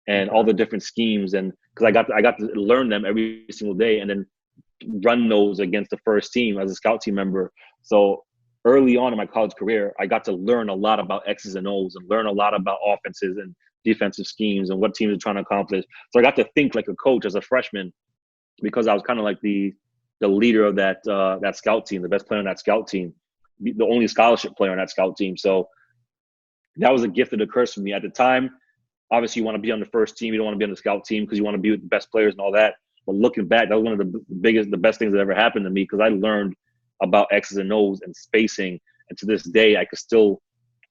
and all the different schemes. And because I got to learn them every single day and then run those against the first team as a scout team member. So early on in my college career, I got to learn a lot about X's and O's and learn a lot about offenses and defensive schemes and what teams are trying to accomplish. So I got to think like a coach as a freshman, because I was kind of like the leader of that scout team, the best player on that scout team, the only scholarship player on that scout team. So that was a gift and a curse for me at the time. Obviously, you want to be on the first team. You don't want to be on the scout team because you want to be with the best players and all that. But looking back, that was one of the best things that ever happened to me, because I learned about X's and O's and spacing. And to this day, I could still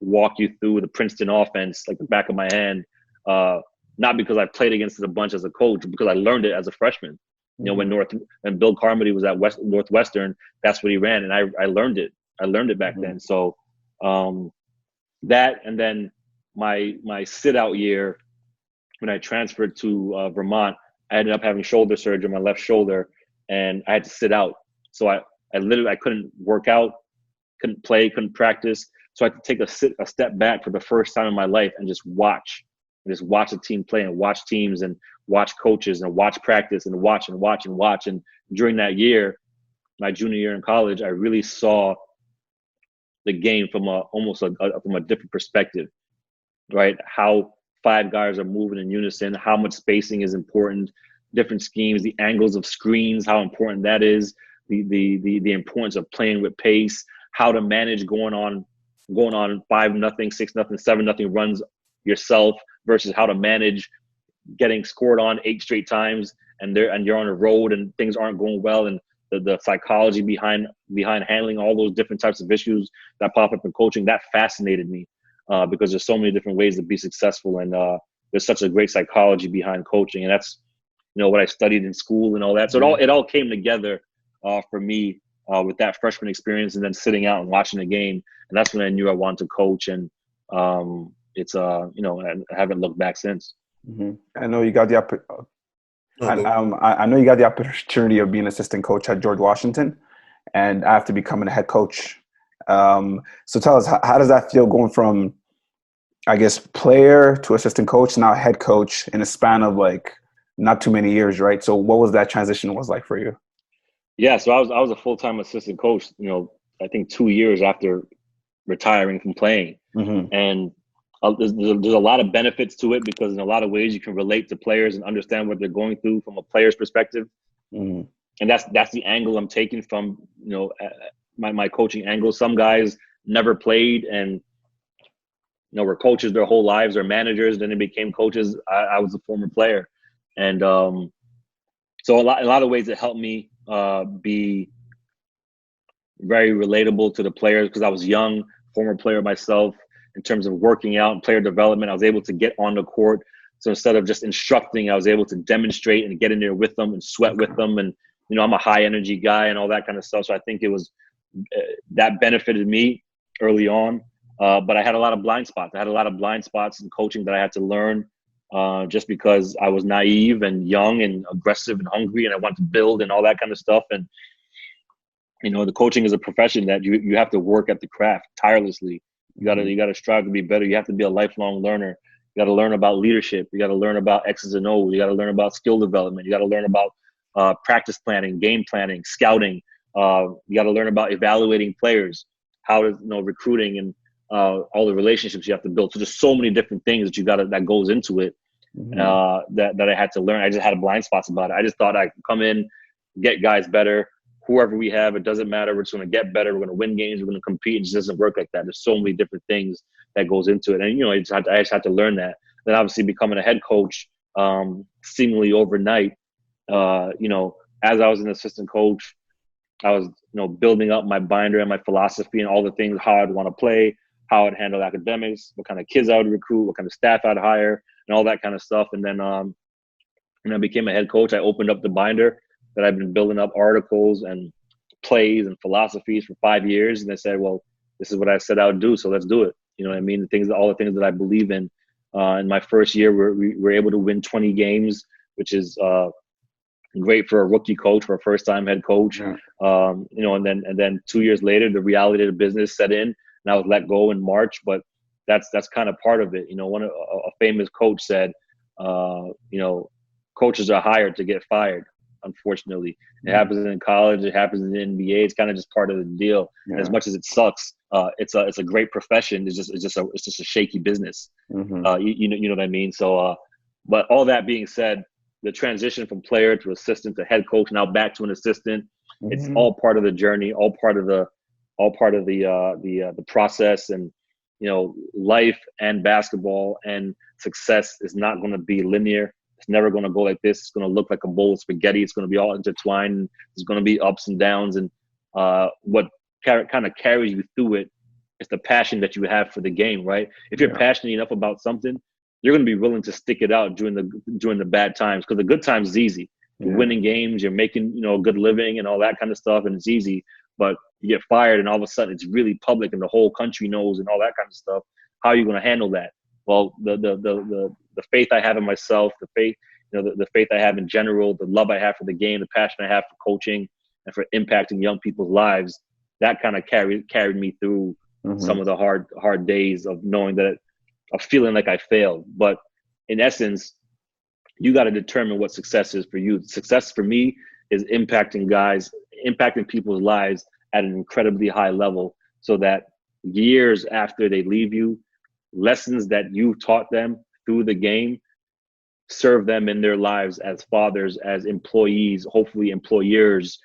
walk you through the Princeton offense like the back of my hand. Not because I played against it a bunch as a coach, because I learned it as a freshman. You know, when Bill Carmody was at Northwestern, that's what he ran, and I learned it. I learned it back then. So that, and then my sit out year when I transferred to Vermont, I ended up having shoulder surgery on my left shoulder, and I had to sit out. So I couldn't work out, couldn't play, couldn't practice. So I had to take a step back for the first time in my life and just watch a team play and watch teams and watch coaches and watch practice and watch. And during that year, my junior year in college, I really saw the game from from a different perspective, right? How 5 guys are moving in unison, how much spacing is important, different schemes, the angles of screens, how important that is, the importance of playing with pace, how to manage going on 5-0, 6-0, 7-0 runs yourself versus how to manage getting scored on 8 straight times and you're on the road and things aren't going well, and the psychology behind handling all those different types of issues that pop up in coaching. That fascinated me because there's so many different ways to be successful. And there's such a great psychology behind coaching, and that's, you know, what I studied in school and all that. So it all came together for me with that freshman experience, and then sitting out and watching the game, and that's when I knew I wanted to coach. And it's you know, I haven't looked back since. I know you got the I know you got the opportunity of being assistant coach at George Washington, and after becoming a head coach. So tell us, how does that feel going from, I guess, player to assistant coach, now head coach in a span of like not too many years, right? So what was that transition was like for you? Yeah, so I was a full-time assistant coach, you know, I think 2 years after retiring from playing. And there's a lot of benefits to it, because in a lot of ways you can relate to players and understand what they're going through from a player's perspective. And that's the angle I'm taking from, you know, my coaching angle. Some guys never played and, you know, were coaches their whole lives, or managers, then they became coaches. I was a former player. And so a lot of ways it helped me be very relatable to the players, because I was young, former player myself. In terms of working out and player development, I was able to get on the court. So instead of just instructing, I was able to demonstrate and get in there with them and sweat with them. And, you know, I'm a high energy guy and all that kind of stuff. So I think it was that benefited me early on. But I had a lot of blind spots. I had a lot of blind spots in coaching that I had to learn just because I was naive and young and aggressive and hungry, and I wanted to build and all that kind of stuff. And, you know, the coaching is a profession that you have to work at the craft tirelessly. You gotta strive to be better. You have to be a lifelong learner. You gotta learn about leadership. You gotta learn about X's and O's. You gotta learn about skill development. You gotta learn about practice planning, game planning, scouting. You gotta learn about evaluating players, how to, you know, recruiting, and all the relationships you have to build. So there's so many different things that goes into it that I had to learn. I just had blind spots about it. I just thought I could come in, get guys better. Whoever we have, it doesn't matter. We're just going to get better. We're going to win games. We're going to compete. It just doesn't work like that. There's so many different things that goes into it. And, you know, I just had to learn that. Then obviously becoming a head coach seemingly overnight, you know, as I was an assistant coach, I was, you know, building up my binder and my philosophy and all the things, how I'd want to play, how I'd handle academics, what kind of kids I would recruit, what kind of staff I'd hire, and all that kind of stuff. And then when I became a head coach, I opened up the binder that I've been building up articles and plays and philosophies for 5 years. And I said, well, this is what I said I would do, so let's do it. You know what I mean? All the things that I believe in. In my first year, we were able to win 20 games, which is great for a rookie coach, for a first-time head coach. You know, and then 2 years later, the reality of the business set in, and I was let go in March. But that's kind of part of it. You know, a famous coach said, you know, coaches are hired to get fired. Unfortunately, it happens in college. It happens in the NBA. It's kind of just part of the deal. And as much as it sucks, it's a great profession. It's just a shaky business. You know what I mean? So, but all that being said, the transition from player to assistant to head coach, now back to an assistant, it's all part of the journey, all part of the process. And, you know, life and basketball and success is not going to be linear. It's never going to go like this. It's going to look like a bowl of spaghetti. It's going to be all intertwined. There's going to be ups and downs. And what kind of carries you through it is the passion that you have for the game, right? If you're passionate enough about something, you're going to be willing to stick it out during the bad times, because the good times is easy. You're winning games. You're making, you know, a good living and all that kind of stuff, and it's easy. But you get fired, and all of a sudden it's really public, and the whole country knows, and all that kind of stuff. How are you going to handle that? Well, the faith I have in myself, the faith I have in general, the love I have for the game, the passion I have for coaching and for impacting young people's lives, that kind of carried me through some of the hard days of knowing that, of feeling like I failed. But in essence, you got to determine what success is for you. Success for me is impacting people's lives at an incredibly high level, so that years after they leave you, lessons that you taught them through the game serve them in their lives as fathers, as employees, hopefully employers,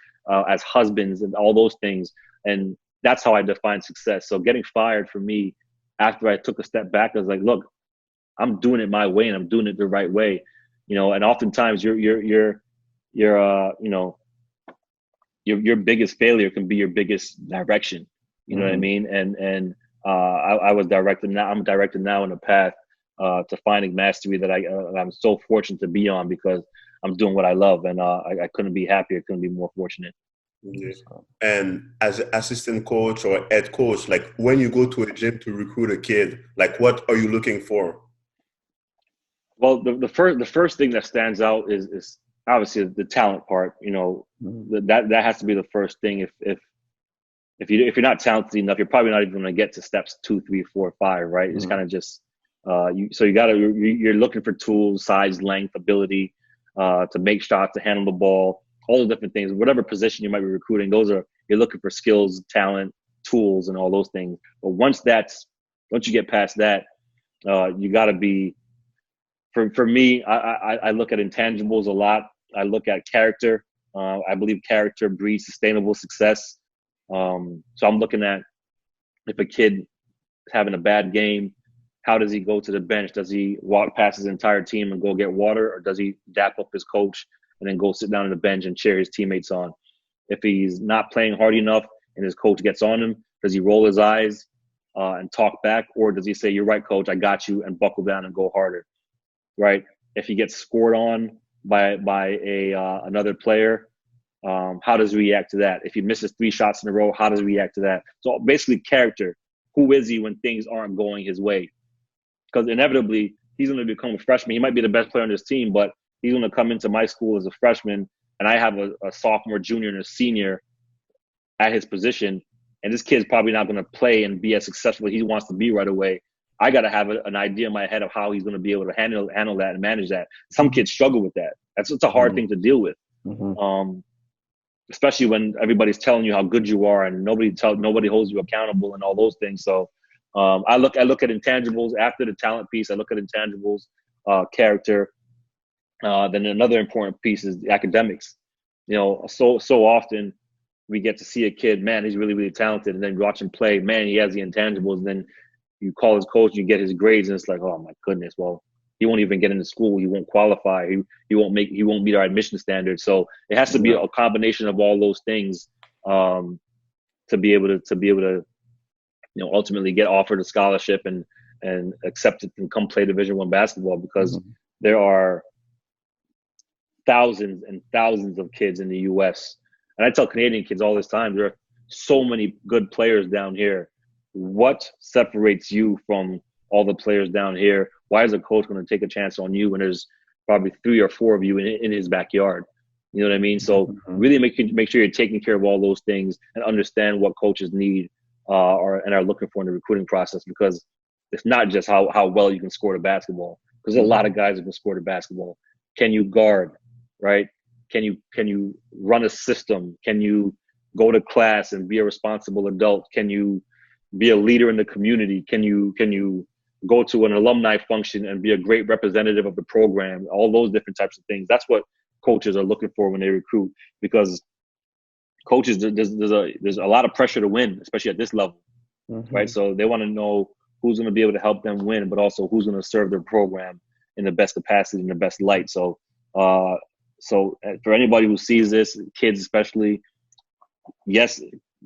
as husbands, and all those things. And that's how I define success. So getting fired for me, after I took a step back, I was like, look, I'm doing it my way, and I'm doing it the right way. You know, and oftentimes your biggest failure can be your biggest direction. You know what I mean? And I was directed now. I'm directed now in a path to finding mastery that I'm so fortunate to be on, because I'm doing what I love, and I couldn't be happier, couldn't be more fortunate. Yeah. And as an assistant coach or head coach, like when you go to a gym to recruit a kid, like what are you looking for? Well, the first thing that stands out is obviously the talent part. You know, that has to be the first thing. If you're not talented enough, you're probably not even going to get to steps 2, 3, 4, 5. Right? It's kind of just you're looking for tools, size, length, ability to make shots, to handle the ball, all the different things. Whatever position you might be recruiting, you're looking for skills, talent, tools, and all those things. But once you get past that, you got to be. For me, I look at intangibles a lot. I look at character. I believe character breeds sustainable success. So I'm looking at, if a kid is having a bad game, how does he go to the bench? Does he walk past his entire team and go get water, or does he dap up his coach and then go sit down on the bench and cheer his teammates on? If he's not playing hard enough and his coach gets on him, does he roll his eyes and talk back, or does he say, "You're right, coach, I got you," and buckle down and go harder? Right? If he gets scored on by another player, how does he react to that? If he misses 3 shots in a row, how does he react to that? So basically, character. Who is he when things aren't going his way? Because inevitably, he's going to become a freshman. He might be the best player on his team, but he's going to come into my school as a freshman, and I have a sophomore, junior, and a senior at his position, and this kid's probably not going to play and be as successful as he wants to be right away. I got to have an idea in my head of how he's going to be able to handle that and manage that. Some kids struggle with that. It's a hard thing to deal with, especially when everybody's telling you how good you are and nobody holds you accountable and all those things. So I look at intangibles after the talent piece. I look at intangibles, character. Then another important piece is the academics. You know, so often we get to see a kid, man, he's really, really talented, and then watch him play, man, he has the intangibles, and then you call his coach and you get his grades, and it's like, oh my goodness, well, he won't even get into school. He won't qualify. He won't meet our admission standards. So it has to be a combination of all those things to be able to ultimately get offered a scholarship and accept it and come play Division I basketball, because there are thousands and thousands of kids in the U.S. And I tell Canadian kids all this time, there are so many good players down here. What separates you from all the players down here? Why is a coach going to take a chance on you when there's probably 3 or 4 of you in his backyard? You know what I mean? So really make sure you're taking care of all those things and understand what coaches need and are looking for in the recruiting process, because it's not just how well you can score the basketball, because there's a lot of guys who can score the basketball. Can you guard, right? Can you run a system? Can you go to class and be a responsible adult? Can you be a leader in the community? Can you go to an alumni function and be a great representative of the program? All those different types of things. That's what coaches are looking for when they recruit, because coaches, there's a lot of pressure to win, especially at this level, right? So they want to know who's going to be able to help them win, but also who's going to serve their program in the best capacity, in the best light. So for anybody who sees this, kids especially, yes,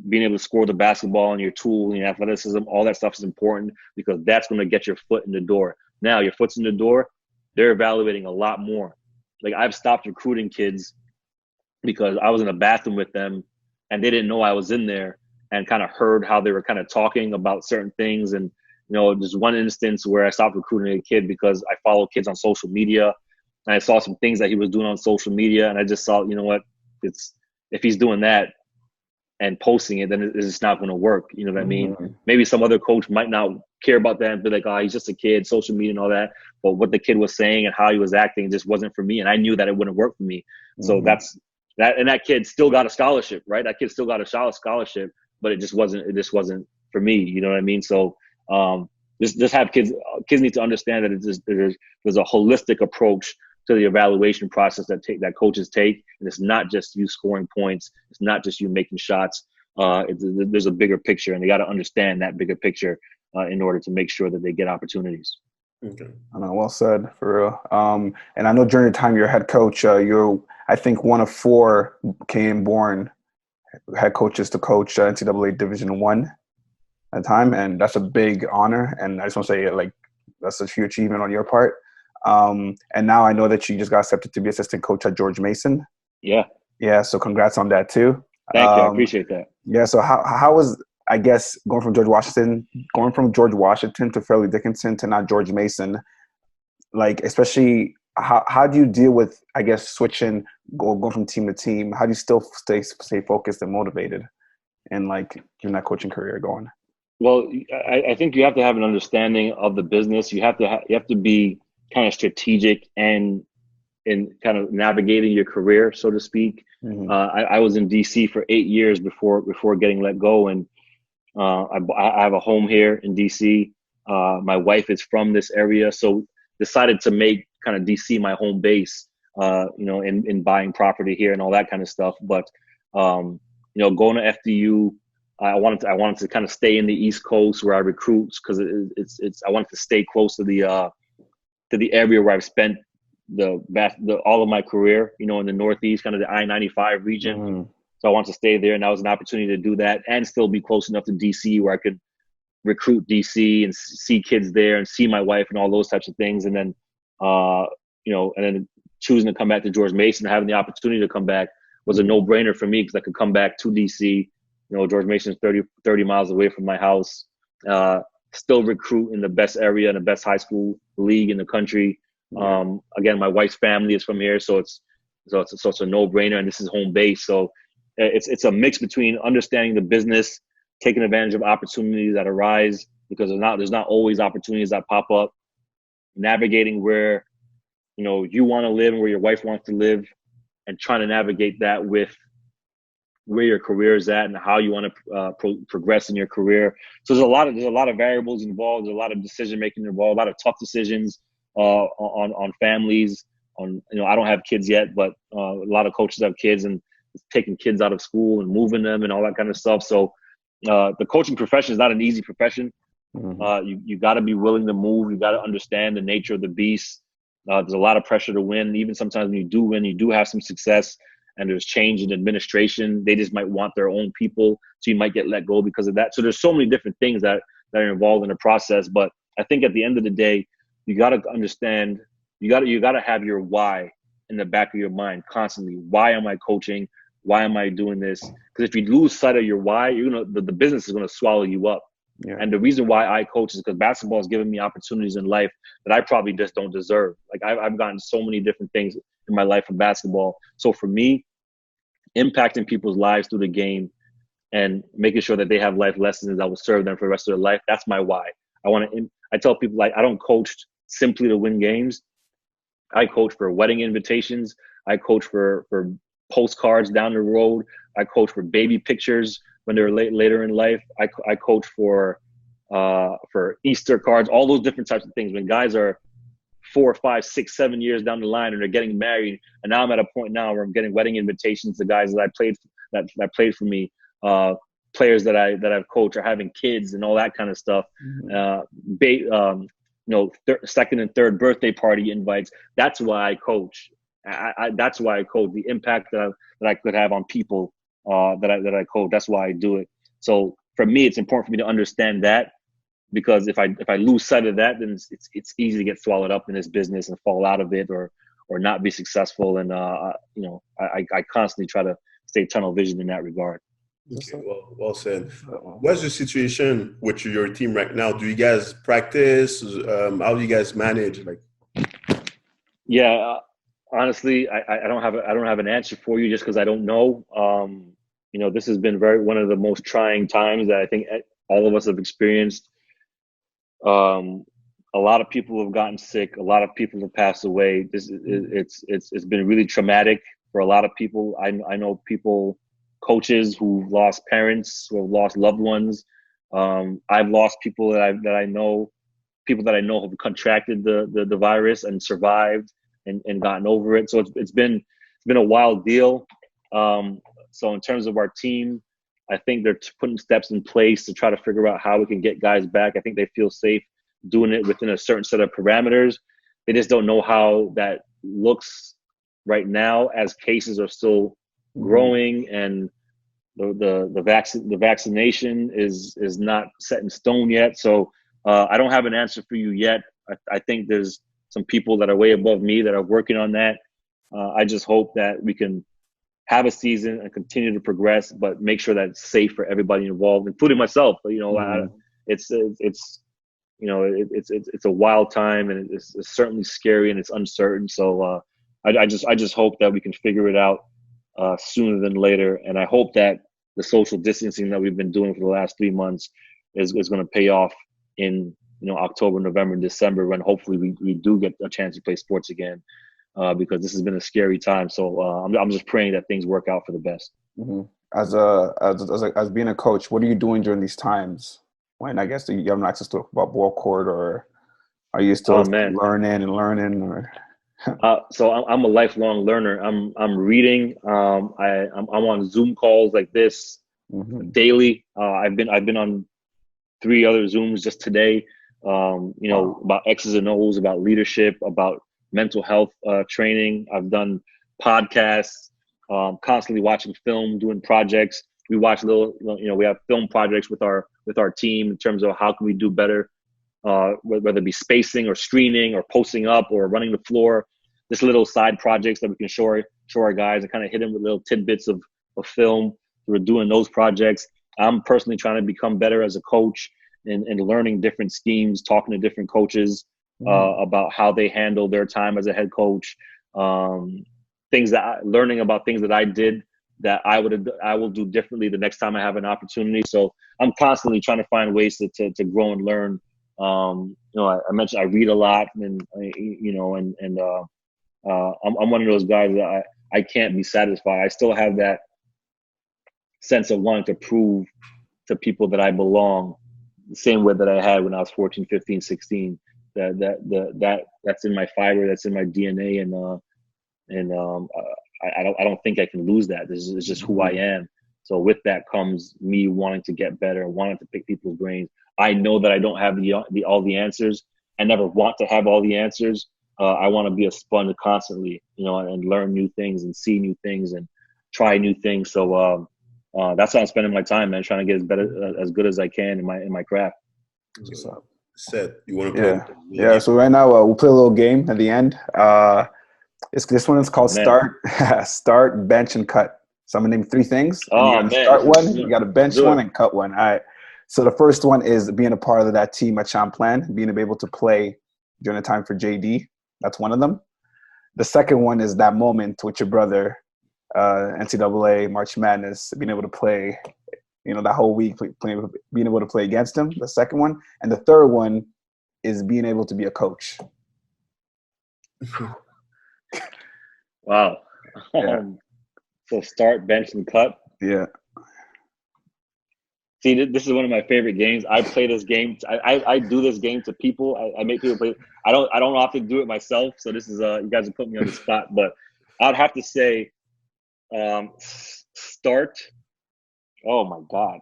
being able to score the basketball and your tool and your athleticism, all that stuff is important, because that's going to get your foot in the door. Now your foot's in the door, they're evaluating a lot more. Like, I've stopped recruiting kids because I was in a bathroom with them and they didn't know I was in there, and kind of heard how they were kind of talking about certain things. And, there's one instance where I stopped recruiting a kid because I follow kids on social media, and I saw some things that he was doing on social media, and I just thought, you know what, if he's doing that and posting it, then it's just not going to work. You know what I mean? Maybe some other coach might not care about that and be like, oh, he's just a kid, social media and all that. But what the kid was saying and how he was acting just wasn't for me. And I knew that it wouldn't work for me. So that's that. And that kid still got a scholarship, right? That kid still got a scholarship, but it just wasn't for me. You know what I mean? So just have kids need to understand that there's a holistic approach to the evaluation process that coaches take, and it's not just you scoring points, it's not just you making shots. There's a bigger picture, and they got to understand that bigger picture in order to make sure that they get opportunities. Okay. I know, well said, for real. And I know during the time you're head coach, you're, I think, one of 4 Canadian-born head coaches to coach NCAA Division I at the time, and that's a big honor. And I just want to say, like, that's a huge achievement on your part. And now I know that you just got accepted to be assistant coach at George Mason. Yeah. Yeah. So congrats on that too. Thank you. I appreciate that. Yeah. So how was, I guess, going from George Washington to Fairleigh Dickinson to not George Mason, like, especially how do you deal with, I guess, switching, going from team to team? How do you still stay focused and motivated and like keeping that coaching career going? Well, I think you have to have an understanding of the business. You have to be kind of strategic and in kind of navigating your career, so to speak. Mm-hmm. I was in DC for 8 years before getting let go, and I have a home here in DC. My wife is from this area, so decided to make kind of DC my home base. In buying property here and all that kind of stuff. But going to FDU, I wanted to kind of stay in the East Coast where I recruit, because I wanted to stay close to the area where I've spent all of my career, in the Northeast, kind of the I-95 region. Mm-hmm. So I wanted to stay there, and that was an opportunity to do that and still be close enough to DC where I could recruit DC and see kids there and see my wife and all those types of things. And then, and then choosing to come back to George Mason, having the opportunity to come back was a no-brainer for me, because I could come back to DC. George Mason is 30 miles away from my house. Still recruit in the best area and the best high school league in the country. Again, my wife's family is from here, so it's a no-brainer, and this is home base. So it's a mix between understanding the business, taking advantage of opportunities that arise, because there's not always opportunities that pop up, navigating where you want to live and where your wife wants to live, and trying to navigate that with where your career is at and how you want to progress in your career. So there's a lot of variables involved. There's a lot of decision making involved, a lot of tough decisions on families. I don't have kids yet, but a lot of coaches have kids, and taking kids out of school and moving them and all that kind of stuff. So the coaching profession is not an easy profession. Mm-hmm. You got to be willing to move. You got to understand the nature of the beast. There's a lot of pressure to win. Even sometimes when you do win, you do have some success, and there's change in administration. They just might want their own people, so you might get let go because of that. So there's so many different things that are involved in the process. But I think at the end of the day, you got to understand, you got to have your why in the back of your mind constantly. Why am I coaching? Why am I doing this? Because if you lose sight of your why, the business is going to swallow you up. Yeah. And the reason why I coach is because basketball has given me opportunities in life that I probably just don't deserve. Like I've gotten so many different things in my life from basketball. So for me, impacting people's lives through the game and making sure that they have life lessons that will serve them for the rest of their life, that's my why. I tell people, like, I don't coach simply to win games. I coach for wedding invitations. I coach for postcards down the road. I coach for baby pictures when they're later in life. I coach for Easter cards, all those different types of things. When guys are 4, 5, 6, 7 years down the line and they're getting married, and now I'm at a point now where I'm getting wedding invitations to guys that played for me. Players that I've coached are having kids and all that kind of stuff. Second and third birthday party invites. That's why I coach. That's why I coach. The impact that I could have on people that I coach. That's why I do it. So for me, it's important for me to understand that, because if I lose sight of that, then it's easy to get swallowed up in this business and fall out of it, or not be successful. And I constantly try to stay tunnel vision in that regard. Okay, well said. What's the situation with your team right now? Do you guys practice? How do you guys manage? Honestly, I don't have an answer for you, just because I don't know. This has been one of the most trying times that I think all of us have experienced. A lot of people have gotten sick. A lot of people have passed away. It's been really traumatic for a lot of people. I know people, coaches who've lost parents, who have lost loved ones. I've lost people that I know have contracted the virus and survived and gotten over it. So it's been a wild deal. So in terms of our team, I think they're putting steps in place to try to figure out how we can get guys back. I think they feel safe doing it within a certain set of parameters. They just don't know how that looks right now, as cases are still growing, and the vaccination is not set in stone yet. So I don't have an answer for you yet. I think there's some people that are way above me that are working on that. I just hope that we can have a season and continue to progress, but make sure that it's safe for everybody involved, including myself. But, it's a wild time, and it's certainly scary, and it's uncertain. So I just hope that we can figure it out sooner than later, and I hope that the social distancing that we've been doing for the last 3 months is going to pay off in October, November, and December, when hopefully we do get a chance to play sports again, because this has been a scary time. So I'm just praying that things work out for the best. Mm-hmm. As being a coach, what are you doing during these times when I guess you have no access to a ball court, or are you still learning? Or so I'm a lifelong learner. I'm reading. I'm on Zoom calls like this daily. I've been on 3 other Zooms just today. About X's and O's, about leadership, about mental health training. I've done podcasts. Constantly watching film, doing projects. We watch we have film projects with our team in terms of how can we do better, whether it be spacing or screening or posting up or running the floor. Just little side projects that we can show our guys and kind of hit them with little tidbits of film. We're doing those projects. I'm personally trying to become better as a coach and learning different schemes, talking to different coaches about how they handle their time as a head coach. Learning about things that I did that I will do differently the next time I have an opportunity. So I'm constantly trying to find ways to grow and learn. I mentioned I read a lot, and I'm one of those guys that I can't be satisfied. I still have that sense of wanting to prove to people that I belong, the same way that I had when I was 14, 15, 16. That's in my fiber, that's in my DNA, and I don't think I can lose that. This is just who I am. So with that comes me wanting to get better, wanting to pick people's brains. I know that I don't have all the answers. I never want to have all the answers. I want to be a sponge constantly, and learn new things and see new things and try new things. So that's how I'm spending my time, man, trying to get as good as I can in my craft. So, Seth, you want to play? Yeah. So right now we'll play a little game at the end. This one is called start, bench, and cut. So I'm gonna name 3 things. And you gotta start one, you gotta bench one, and cut one. All right. So the first one is being a part of that team at Champlain, being able to play during the time for JD. That's one of them. The second one is that moment with your brother, NCAA March Madness, being able to play, that whole week, being able to play against him. The second one, and the third one is being able to be a coach. Wow. Yeah. So start, bench, and cut. Yeah. See, this is one of my favorite games. I play this game. I do this game to people. I make people play. I don't often do it myself. So this is you guys are putting me on the spot. But I'd have to say, start. Oh my God!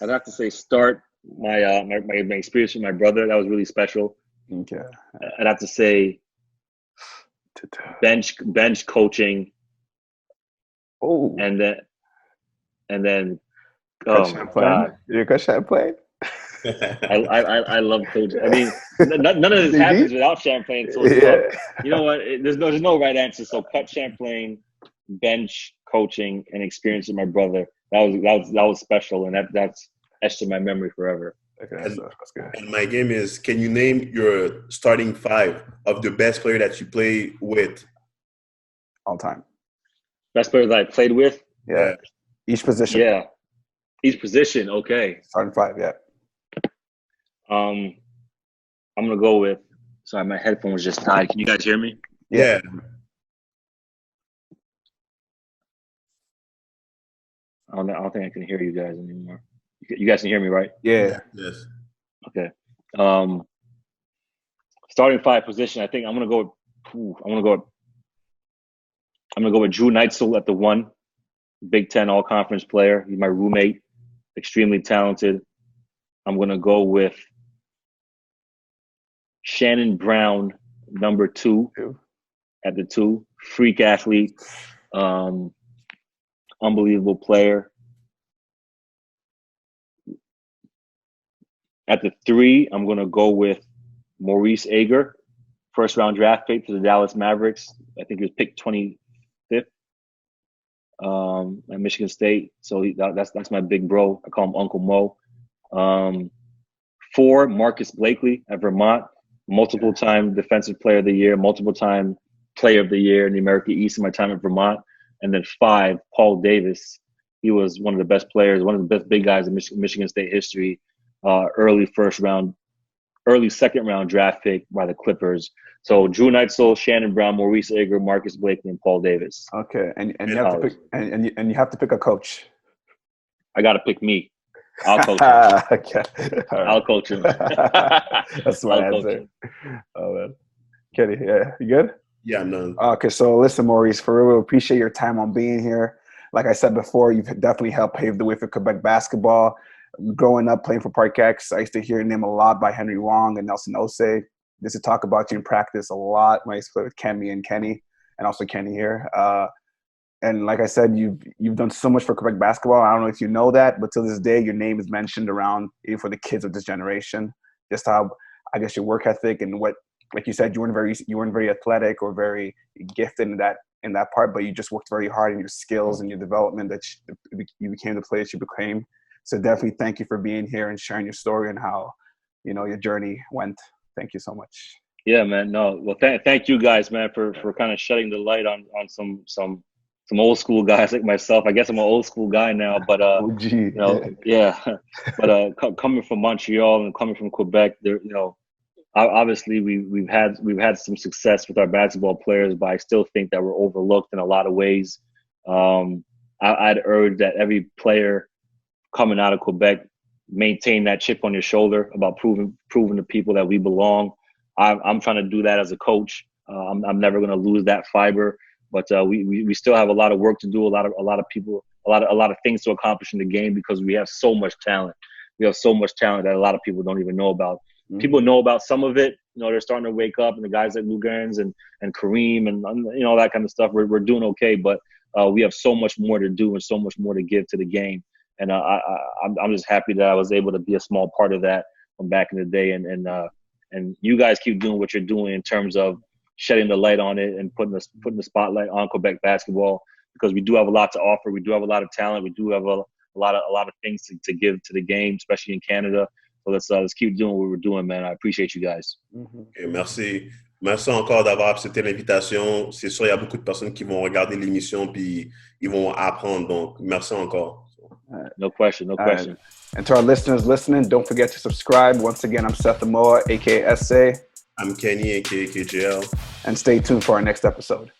I'd have to say start my experience with my brother. That was really special. Okay. I'd have to say bench coaching. Oh. And then. Oh my God! You're cut Champlain. I love coaching. I mean, none of this happens without Champlain. So you know what? There's no right answer. So cut Champlain, bench coaching, and experience with my brother. That was special, and that's etched in my memory forever. Okay, that's good. And my game is: can you name your starting 5 of the best player that you play with all time? Best player that I played with. Yeah. Each position. Yeah. Each position, okay. Starting 5, yeah. I'm gonna go with. Sorry, my headphones just died. Can you guys hear me? Yeah. I don't think I can hear you guys anymore. You guys can hear me, right? Yeah. Yes. Okay. Starting 5 position. I think I'm gonna go. I'm gonna go with Drew Neitzel at the 1. Big Ten All-Conference player. He's my roommate. Extremely talented. I'm going to go with Shannon Brown, number 2, at the 2. Freak athlete. Unbelievable player. At the 3, I'm going to go with Maurice Joseph, first-round draft pick to the Dallas Mavericks. I think he was picked 25th at Michigan State. So that's my big bro. I call him Uncle Mo. 4, Marcus Blakely at Vermont, multiple-time Defensive Player of the Year, multiple-time Player of the Year in the American East in my time at Vermont. And then 5, Paul Davis. He was one of the best players, one of the best big guys in Michigan State history. Early second-round draft pick by the Clippers. So Drew Neitzel, Shannon Brown, Maurice Joseph, Marcus Blakely, and Paul Davis. Okay, and you have to pick and you have to pick a coach. I got to pick me. I'll coach him. Okay. Right. I'll coach him. That's my answer. Oh man, Kenny, yeah, you good? Yeah, no. Okay, so listen, Maurice, for real, appreciate your time on being here. Like I said before, you've definitely helped pave the way for Quebec basketball. Growing up playing for Park X, I used to hear your name a lot by Henry Wong and Nelson Osei. Used to talk about you in practice a lot when I used to play with Kemi and Kenny, and also Kenny here. And like I said, you've done so much for Quebec basketball. I don't know if you know that, but to this day, your name is mentioned around even for the kids of this generation. Just how, I guess, your work ethic and what, like you said, you weren't very athletic or very gifted in that part, but you just worked very hard in your skills and your development that you became the player you became. So definitely thank you for being here and sharing your story and how, your journey went. Thank you so much. Yeah, man. No, well, thank you guys, man, for kind of shedding the light on some old school guys like myself. I guess I'm an old school guy now, but yeah. But coming from Montreal and coming from Quebec, there, obviously we've had some success with our basketball players, but I still think that we're overlooked in a lot of ways. I'd urge that every player coming out of Quebec maintain that chip on your shoulder about proving to people that we belong. I'm trying to do that as a coach. I'm never going to lose that fiber, but we still have a lot of work to do. A lot of people, a lot of things to accomplish in the game because we have so much talent. We have so much talent that a lot of people don't even know about. Mm-hmm. People know about some of it. They're starting to wake up, and the guys like Lou Gerns and Kareem and all that kind of stuff. We're doing okay, but we have so much more to do and so much more to give to the game. And I'm just happy that I was able to be a small part of that from back in the day. And you guys keep doing what you're doing in terms of shedding the light on it and putting the spotlight on Quebec basketball, because we do have a lot to offer. We do have a lot of talent. We do have a lot of things to give to the game, especially in Canada. So let's keep doing what we're doing, man. I appreciate you guys. Okay, merci. Merci encore d'avoir accepté l'invitation. C'est sûr, il y a beaucoup de personnes qui vont regarder l'émission puis ils vont apprendre. Donc, merci encore. No question. Right. And to our listeners listening, don't forget to subscribe. Once again, I'm Seth Amoa, a.k.a. SA. I'm Kenny, a.k.a. KJL. And stay tuned for our next episode.